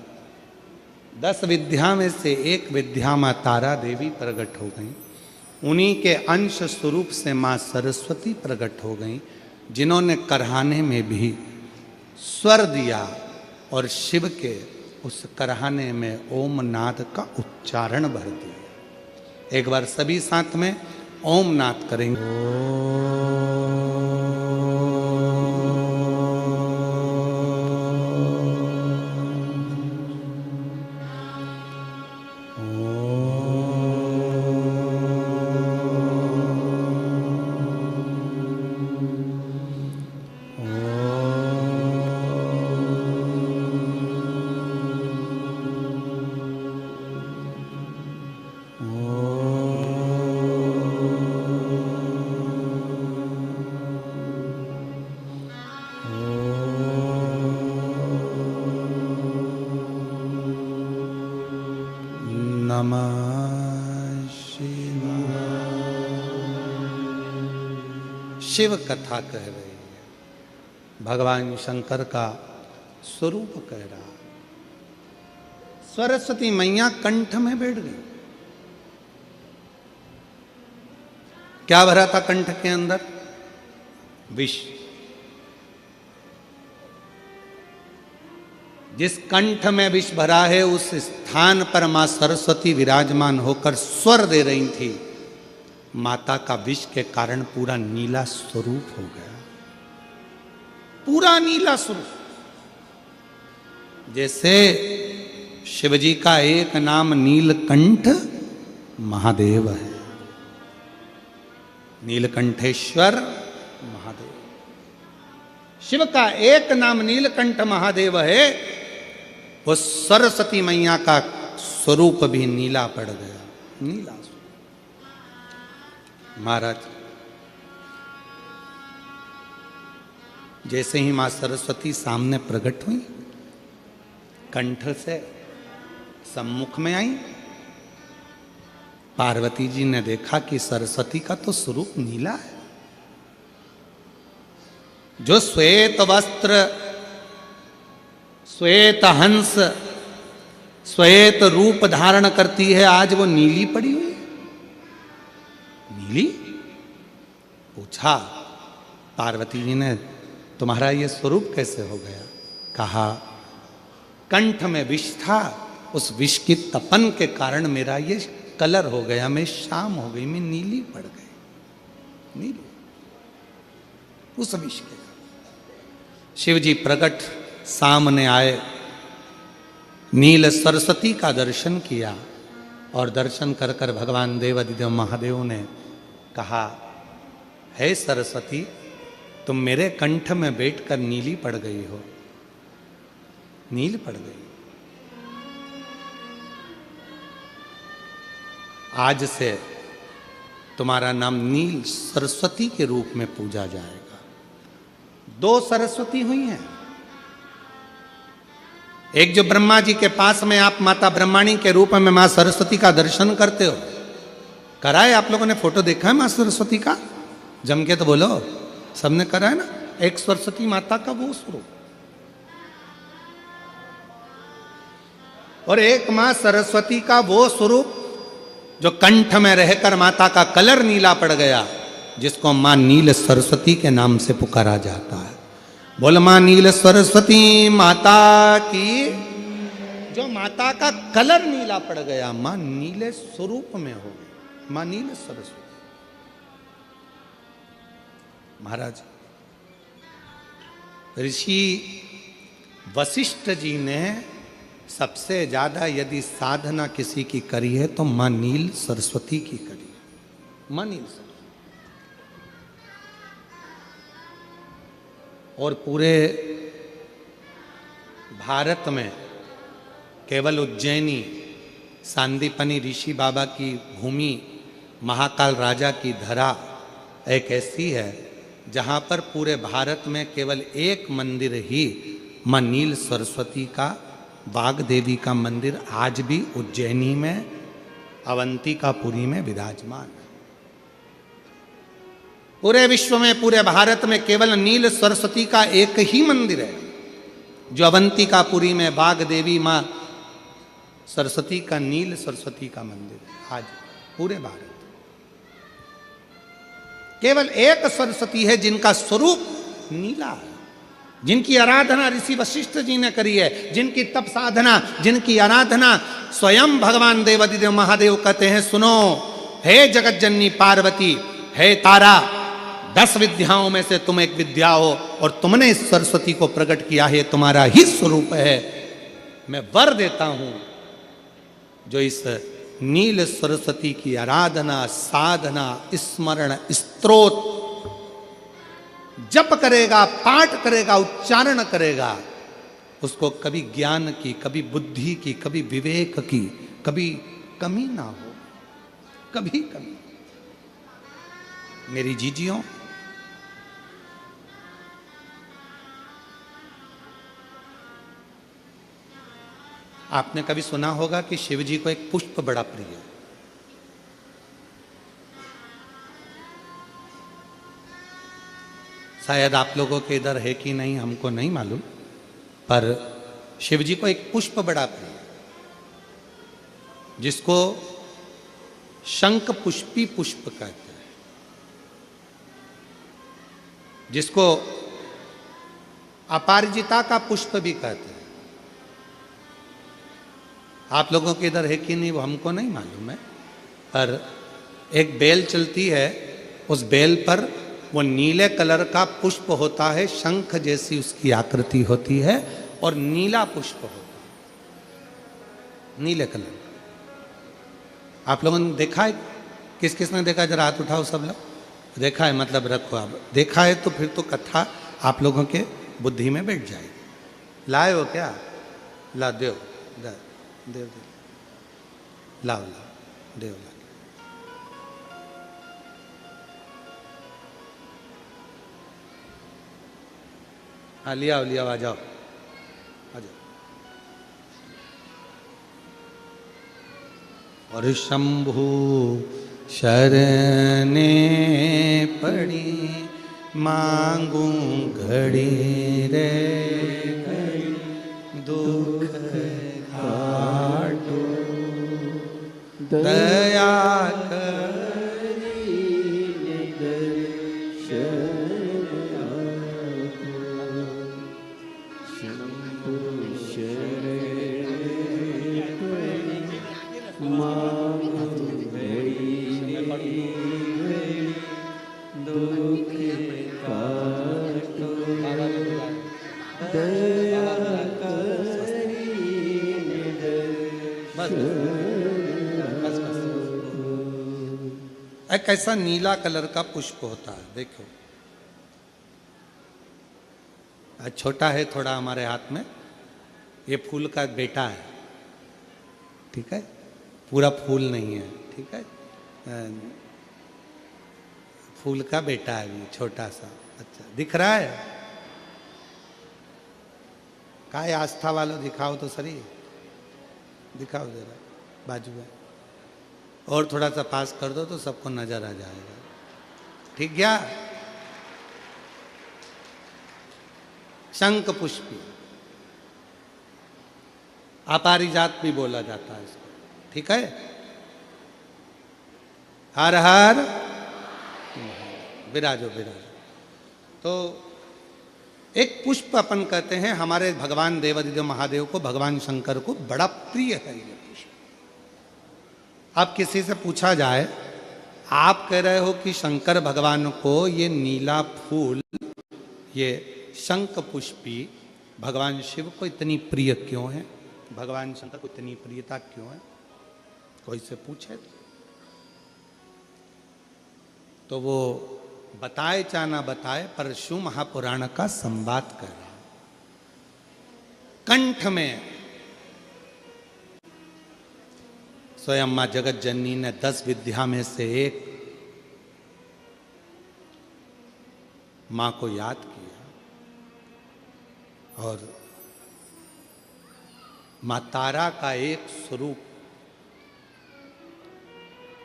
10 विद्या में से एक विद्या मां तारा देवी प्रकट हो गईं। उन्हीं के अंश स्वरूप से मां सरस्वती प्रकट हो गईं, जिन्होंने करहाने में भी स्वर दिया और शिव के उस करहाने में ओम नाद का उच्चारण भर दिया। एक बार सभी साथ में ओम नाद करेंगे। शिव कथा कह रही है, भगवान शंकर का स्वरूप कह रहा। सरस्वती मैया कंठ में बैठ गई। क्या भरा था कंठ के अंदर? विष। जिस कंठ में विष भरा है उस स्थान पर मां सरस्वती विराजमान होकर स्वर दे रही थी। माता का विष के कारण पूरा नीला स्वरूप हो गया, पूरा नीला स्वरूप। जैसे शिवजी का एक नाम नीलकंठ महादेव है, नीलकंठेश्वर महादेव। शिव का एक नाम नीलकंठ महादेव है। वो सरस्वती मैया का स्वरूप भी नीला पड़ गया, नीला। महाराज, जैसे ही मां सरस्वती सामने प्रकट हुई, कंठ से सम्मुख में आई, पार्वती जी ने देखा कि सरस्वती का तो स्वरूप नीला है। जो श्वेत वस्त्र, श्वेत हंस, श्वेत रूप धारण करती है, आज वो नीली पड़ी हुई है। नीली? पूछा पार्वती जी ने, तुम्हारा ये स्वरूप कैसे हो गया? कहा, कंठ में विष था, उस विष की तपन के कारण मेरा ये कलर हो गया, मैं शाम हो गई, मैं नीली पड़ गई। नीली उस विष के। शिव जी प्रकट सामने आए, नील सरस्वती का दर्शन किया और दर्शन कर कर भगवान देवाधिदेव महादेव ने कहा, हे सरस्वती, तुम मेरे कंठ में बैठकर नीली पड़ गई हो, नील पड़ गई। आज से तुम्हारा नाम नील सरस्वती के रूप में पूजा जाएगा। 2 सरस्वती हुई हैं। एक जो ब्रह्मा जी के पास में आप माता ब्रह्माणी के रूप में मां सरस्वती का दर्शन करते हो, कराए आप लोगों ने? फोटो देखा है मां सरस्वती का? जम के तो बोलो, सबने करा है ना? एक सरस्वती माता का वो स्वरूप, और एक मां सरस्वती का वो स्वरूप जो कंठ में रहकर माता का कलर नीला पड़ गया, जिसको मां नील सरस्वती के नाम से पुकारा जाता है। बोल मां नील सरस्वती माता की। जो माता का कलर नीला पड़ गया, मां नीले स्वरूप में हो गई, मां नील सरस्वती। महाराज ऋषि वशिष्ठ जी ने सबसे ज्यादा यदि साधना किसी की करी है तो मां नील सरस्वती की करी है, मां नील सरस्वती। और पूरे भारत में केवल उज्जैनी सांदीपनी ऋषि बाबा की भूमि, महाकाल राजा की धरा एक ऐसी है जहाँ पर पूरे भारत में केवल एक मंदिर ही मां नील सरस्वती का, वाग देवी का मंदिर आज भी उज्जैनी में अवंतिकापुरी में विराजमान है। पूरे विश्व में, पूरे भारत में केवल नील सरस्वती का एक ही मंदिर है जो अवंतिकापुरी में वाग देवी मां सरस्वती का, नील सरस्वती का मंदिर है। आज पूरे भारत केवल एक सरस्वती है जिनका स्वरूप नीला है, जिनकी आराधना ऋषि वशिष्ठ जी ने करी है, जिनकी तप साधना, जिनकी आराधना स्वयं भगवान देवादिदेव महादेव कहते हैं, सुनो हे जगत जननी पार्वती, हे तारा, 10 विद्याओं में से तुम एक विद्या हो और तुमने इस सरस्वती को प्रकट किया है, तुम्हारा ही स्वरूप है। मैं वर देता हूं जो इस नील सरस्वती की आराधना, साधना, स्मरण, स्तोत्र जप करेगा, पाठ करेगा, उच्चारण करेगा, उसको कभी ज्ञान की, कभी बुद्धि की, कभी विवेक की, कभी कमी ना हो, कभी कमी। मेरी जीजियों, आपने कभी सुना होगा कि शिव जी को एक पुष्प बड़ा प्रिय है। शायद आप लोगों के इधर है कि नहीं हमको नहीं मालूम, पर शिव जी को एक पुष्प बड़ा प्रिय है जिसको शंख पुष्पी पुष्प कहते हैं, जिसको अपारिजिता का पुष्प भी कहते हैं। आप लोगों के इधर है कि नहीं वो हमको नहीं मालूम है, पर एक बेल चलती है, उस बेल पर वो नीले कलर का पुष्प होता है, शंख जैसी उसकी आकृति होती है और नीला पुष्प होता है, नीले कलर का। आप लोगों ने देखा है? किस किस ने देखा? जरा हाथ उठाओ सब लोग। देखा है मतलब रखो, आप देखा है तो फिर तो कथा आप लोगों के बुद्धि में बैठ जाएगी। लाए हो क्या? ला देव, देव देव, लाओ लाओ, देव ला। हाँ लिया लिया, आ जाओ आ जाओ। और शंभु शरणे पड़ी, मांगू घड़ी रे घड़ी, दुख काटो दया एक ऐसा नीला कलर का पुष्प होता है। देखो छोटा है थोड़ा हमारे हाथ में, ये फूल का बेटा है, ठीक है, पूरा फूल नहीं है, ठीक है, फूल का बेटा है ये छोटा सा। अच्छा दिख रहा है? काय आस्था वालों दिखाओ तो सही, दिखाओ जरा बाजू में, और थोड़ा सा पास कर दो तो सबको नजर आ जाएगा। ठीक गया? शंख पुष्पी, अपारिजात भी बोला जाता है इसको, ठीक है। हर हर विराजो विराजो। तो एक पुष्प अपन कहते हैं हमारे भगवान देवादिदेव महादेव को, भगवान शंकर को बड़ा प्रिय है ये पुष्प। अब किसी से पूछा जाए, आप कह रहे हो कि शंकर भगवान को ये नीला फूल, ये शंख पुष्पी भगवान शिव को इतनी प्रिय क्यों है, भगवान शंकर को इतनी प्रियता क्यों है, कोई से पूछे तो वो बताए चाहे ना बताए, पर शिव महापुराण का संवाद कर रहा है। कंठ में स्वयं मां जगत जननी ने 10 विद्या में से एक मां को याद किया, और मां तारा का एक स्वरूप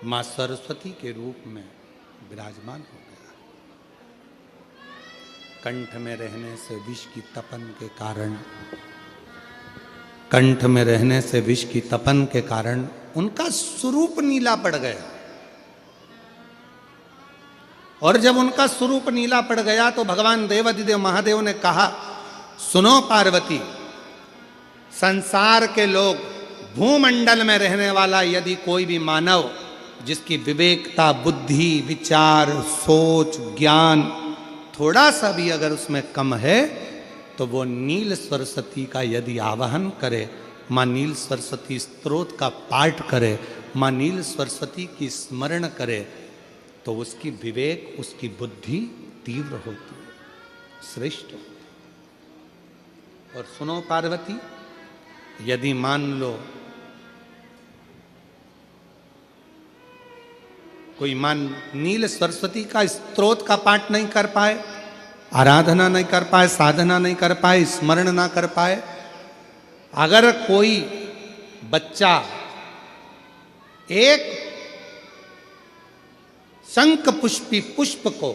मां सरस्वती के रूप में विराजमान हो गया। कंठ में रहने से विष की तपन के कारण, कंठ में रहने से विष की तपन के कारण उनका स्वरूप नीला पड़ गया। और जब उनका स्वरूप नीला पड़ गया तो भगवान देवादिदेव महादेव ने कहा, सुनो पार्वती, संसार के लोग, भूमंडल में रहने वाला यदि कोई भी मानव जिसकी विवेकता, बुद्धि, विचार, सोच, ज्ञान थोड़ा सा भी अगर उसमें कम है, तो वो नील सरस्वती का यदि आवाहन करे, मां नील सरस्वती स्तोत्र का पाठ करे, मां नील सरस्वती की स्मरण करे, तो उसकी विवेक, उसकी बुद्धि तीव्र होती है, श्रेष्ठ होती है। और सुनो पार्वती, यदि मान लो कोई नील सरस्वती का स्तोत्र का पाठ नहीं कर पाए, आराधना नहीं कर पाए, साधना नहीं कर पाए, स्मरण ना कर पाए, अगर कोई बच्चा एक शंख पुष्पी पुष्प को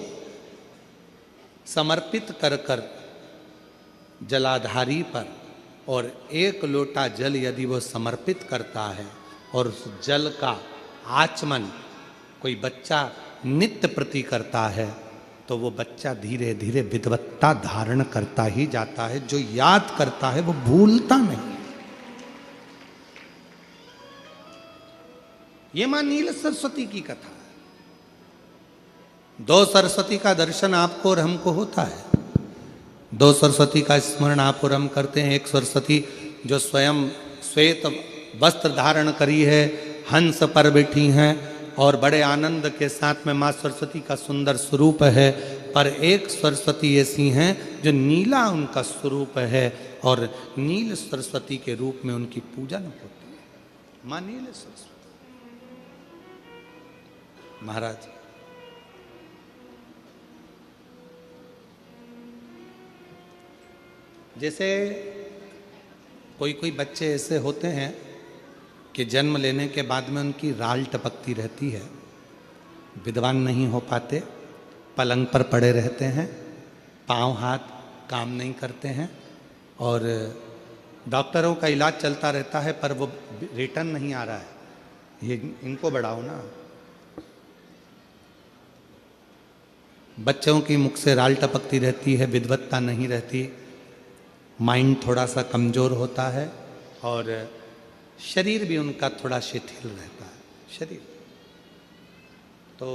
समर्पित कर कर जलाधारी पर, और 1 लोटा जल यदि वो समर्पित करता है, और उस जल का आचमन कोई बच्चा नित्य प्रति करता है, तो वो बच्चा धीरे धीरे विद्वत्ता धारण करता ही जाता है। जो याद करता है वो भूलता नहीं। ये मां नील सरस्वती की कथा है। 2 सरस्वती का दर्शन आपको और हमको होता है, 2 सरस्वती का स्मरण आप और हम करते हैं। एक सरस्वती जो स्वयं श्वेत वस्त्र धारण करी है, हंस पर बैठी हैं और बड़े आनंद के साथ में माँ सरस्वती का सुंदर स्वरूप है। पर एक सरस्वती ऐसी हैं जो नीला उनका स्वरूप है, और नील सरस्वती के रूप में उनकी पूजन होती है। माँ नील सरस्वती। महाराज जैसे कोई कोई बच्चे ऐसे होते हैं कि जन्म लेने के बाद में उनकी राल टपकती रहती है, विद्वान नहीं हो पाते, पलंग पर पड़े रहते हैं, पाँव हाथ काम नहीं करते हैं, और डॉक्टरों का इलाज चलता रहता है पर वो रिटर्न नहीं आ रहा है। ये इनको बढ़ाओ ना। बच्चों की मुख से राल टपकती रहती है, विद्वत्ता नहीं रहती, माइंड थोड़ा सा कमज़ोर होता है, और शरीर भी उनका थोड़ा शिथिल रहता है। शरीर तो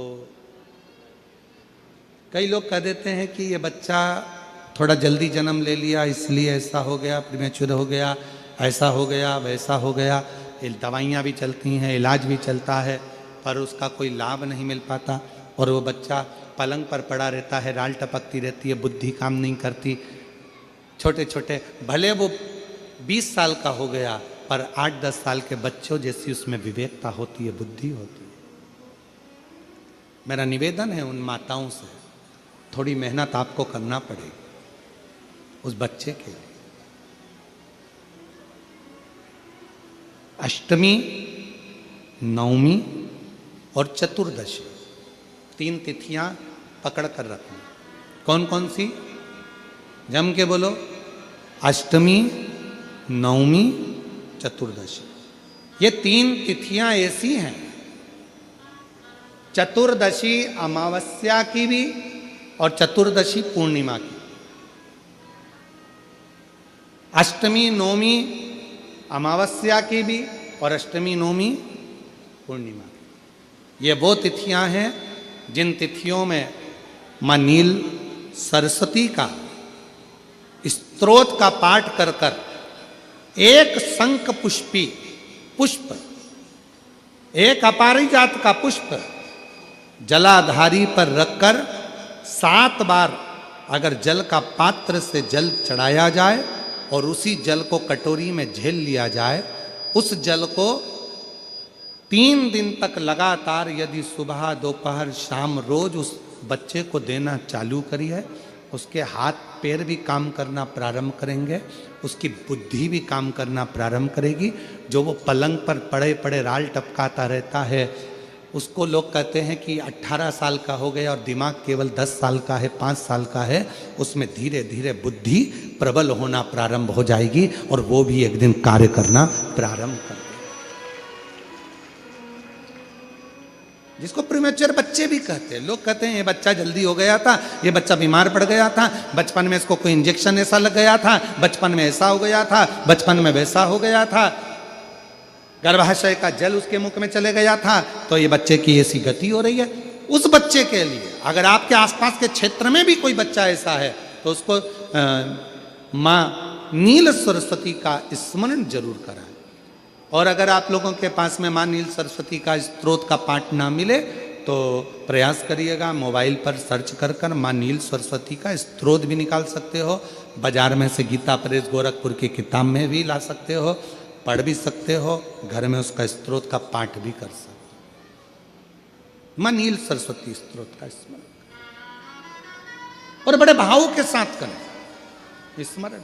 कई लोग कह देते हैं कि ये बच्चा थोड़ा जल्दी जन्म ले लिया इसलिए ऐसा हो गया, प्रीमेच्योर हो गया, ऐसा हो गया, वैसा हो गया। दवाइयाँ भी चलती हैं, इलाज भी चलता है, पर उसका कोई लाभ नहीं मिल पाता, और वो बच्चा पलंग पर पड़ा रहता है, राल टपकती रहती है, बुद्धि काम नहीं करती। छोटे छोटे भले वो 20 साल का हो गया, पर 8-10 साल के बच्चों जैसी उसमें विवेकता होती है, बुद्धि होती है। मेरा निवेदन है उन माताओं से, थोड़ी मेहनत आपको करना पड़ेगी उस बच्चे के लिए। अष्टमी, नवमी और चतुर्दशी 3 तिथियां पकड़ कर रखना। कौन कौन सी? जम के बोलो। अष्टमी, नवमी, चतुर्दशी। ये 3 तिथियां ऐसी हैं, चतुर्दशी अमावस्या की भी और चतुर्दशी पूर्णिमा की। अष्टमी नवमी अमावस्या की भी और अष्टमी नवमी पूर्णिमा की। ये वो तिथियां हैं जिन तिथियों में मां नील सरस्वती का स्तोत्र का पाठ कर कर एक शंख पुष्पी पुष्प, एक अपारिजात का पुष्प जलाधारी पर रखकर 7 बार अगर जल का पात्र से जल चढ़ाया जाए और उसी जल को कटोरी में झेल लिया जाए, उस जल को 3 दिन तक लगातार यदि सुबह दोपहर शाम रोज उस बच्चे को देना चालू करिए, उसके हाथ पैर भी काम करना प्रारंभ करेंगे, उसकी बुद्धि भी काम करना प्रारंभ करेगी। जो वो पलंग पर पड़े पड़े राल टपकाता रहता है, उसको लोग कहते हैं कि 18 साल का हो गया और दिमाग केवल 10 साल का है, 5 साल का है, उसमें धीरे धीरे बुद्धि प्रबल होना प्रारंभ हो जाएगी और वो भी एक दिन कार्य करना प्रारंभ कर देगा। जिसको प्रीमेच्योर बच्चे भी कहते हैं। लोग कहते हैं ये बच्चा जल्दी हो गया था, ये बच्चा बीमार पड़ गया था, बचपन में इसको कोई इंजेक्शन ऐसा लग गया था, बचपन में ऐसा हो गया था, बचपन में वैसा हो गया था, गर्भाशय का जल उसके मुख में चले गया था, तो ये बच्चे की ऐसी गति हो रही है। उस बच्चे के लिए अगर आपके आसपास के क्षेत्र में भी कोई बच्चा ऐसा है तो उसको माँ नील सरस्वती का स्मरण जरूर कराएं। और अगर आप लोगों के पास में माँ नील सरस्वती का स्तोत्र का पाठ ना मिले तो प्रयास करिएगा, मोबाइल पर सर्च कर कर माँ नील सरस्वती का स्तोत्र भी निकाल सकते हो। बाजार में से गीता प्रेस गोरखपुर की किताब में भी ला सकते हो, पढ़ भी सकते हो, घर में उसका स्तोत्र का पाठ भी कर सकते हो। माँ नील सरस्वती स्तोत्र का स्मरण और बड़े भाव के साथ करें स्मरण।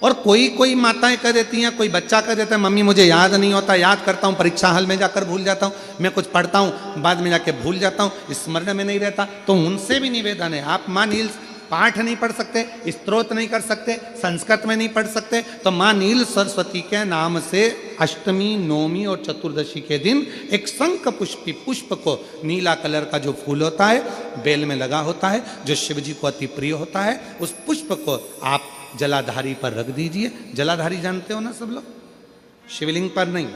और कोई माताएं कह देती हैं, कोई बच्चा कह देता है मम्मी मुझे याद नहीं होता, याद करता हूं परीक्षा हॉल में जाकर भूल जाता हूं, मैं कुछ पढ़ता हूं बाद में जाके भूल जाता हूं, स्मरण में नहीं रहता। तो उनसे भी निवेदन है, आप माँ नील पाठ नहीं पढ़ सकते, स्तोत्र नहीं कर सकते, संस्कृत में नहीं पढ़ सकते, तो माँ नील सरस्वती के नाम से अष्टमी नवमी और चतुर्दशी के दिन एक शंख पुष्पी पुष्प को, नीला कलर का जो फूल होता है बेल में लगा होता है, जो शिव जी को अति प्रिय होता है, उस पुष्प को आप जलाधारी पर रख दीजिए। जलाधारी जानते हो ना सब लोग, शिवलिंग पर नहीं,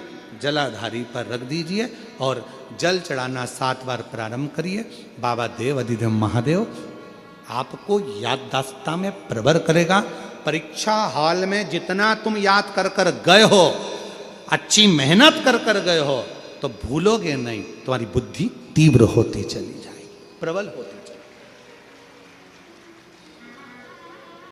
जलाधारी पर रख दीजिए और जल चढ़ाना 7 बार प्रारंभ करिए। बाबा देव अधिदेव महादेव आपको याददाश्तता में प्रबर करेगा। परीक्षा हॉल में जितना तुम याद कर कर गए हो, अच्छी मेहनत कर कर गए हो, तो भूलोगे नहीं, तुम्हारी बुद्धि तीव्र होती चली जाएगी, प्रबल होती चली।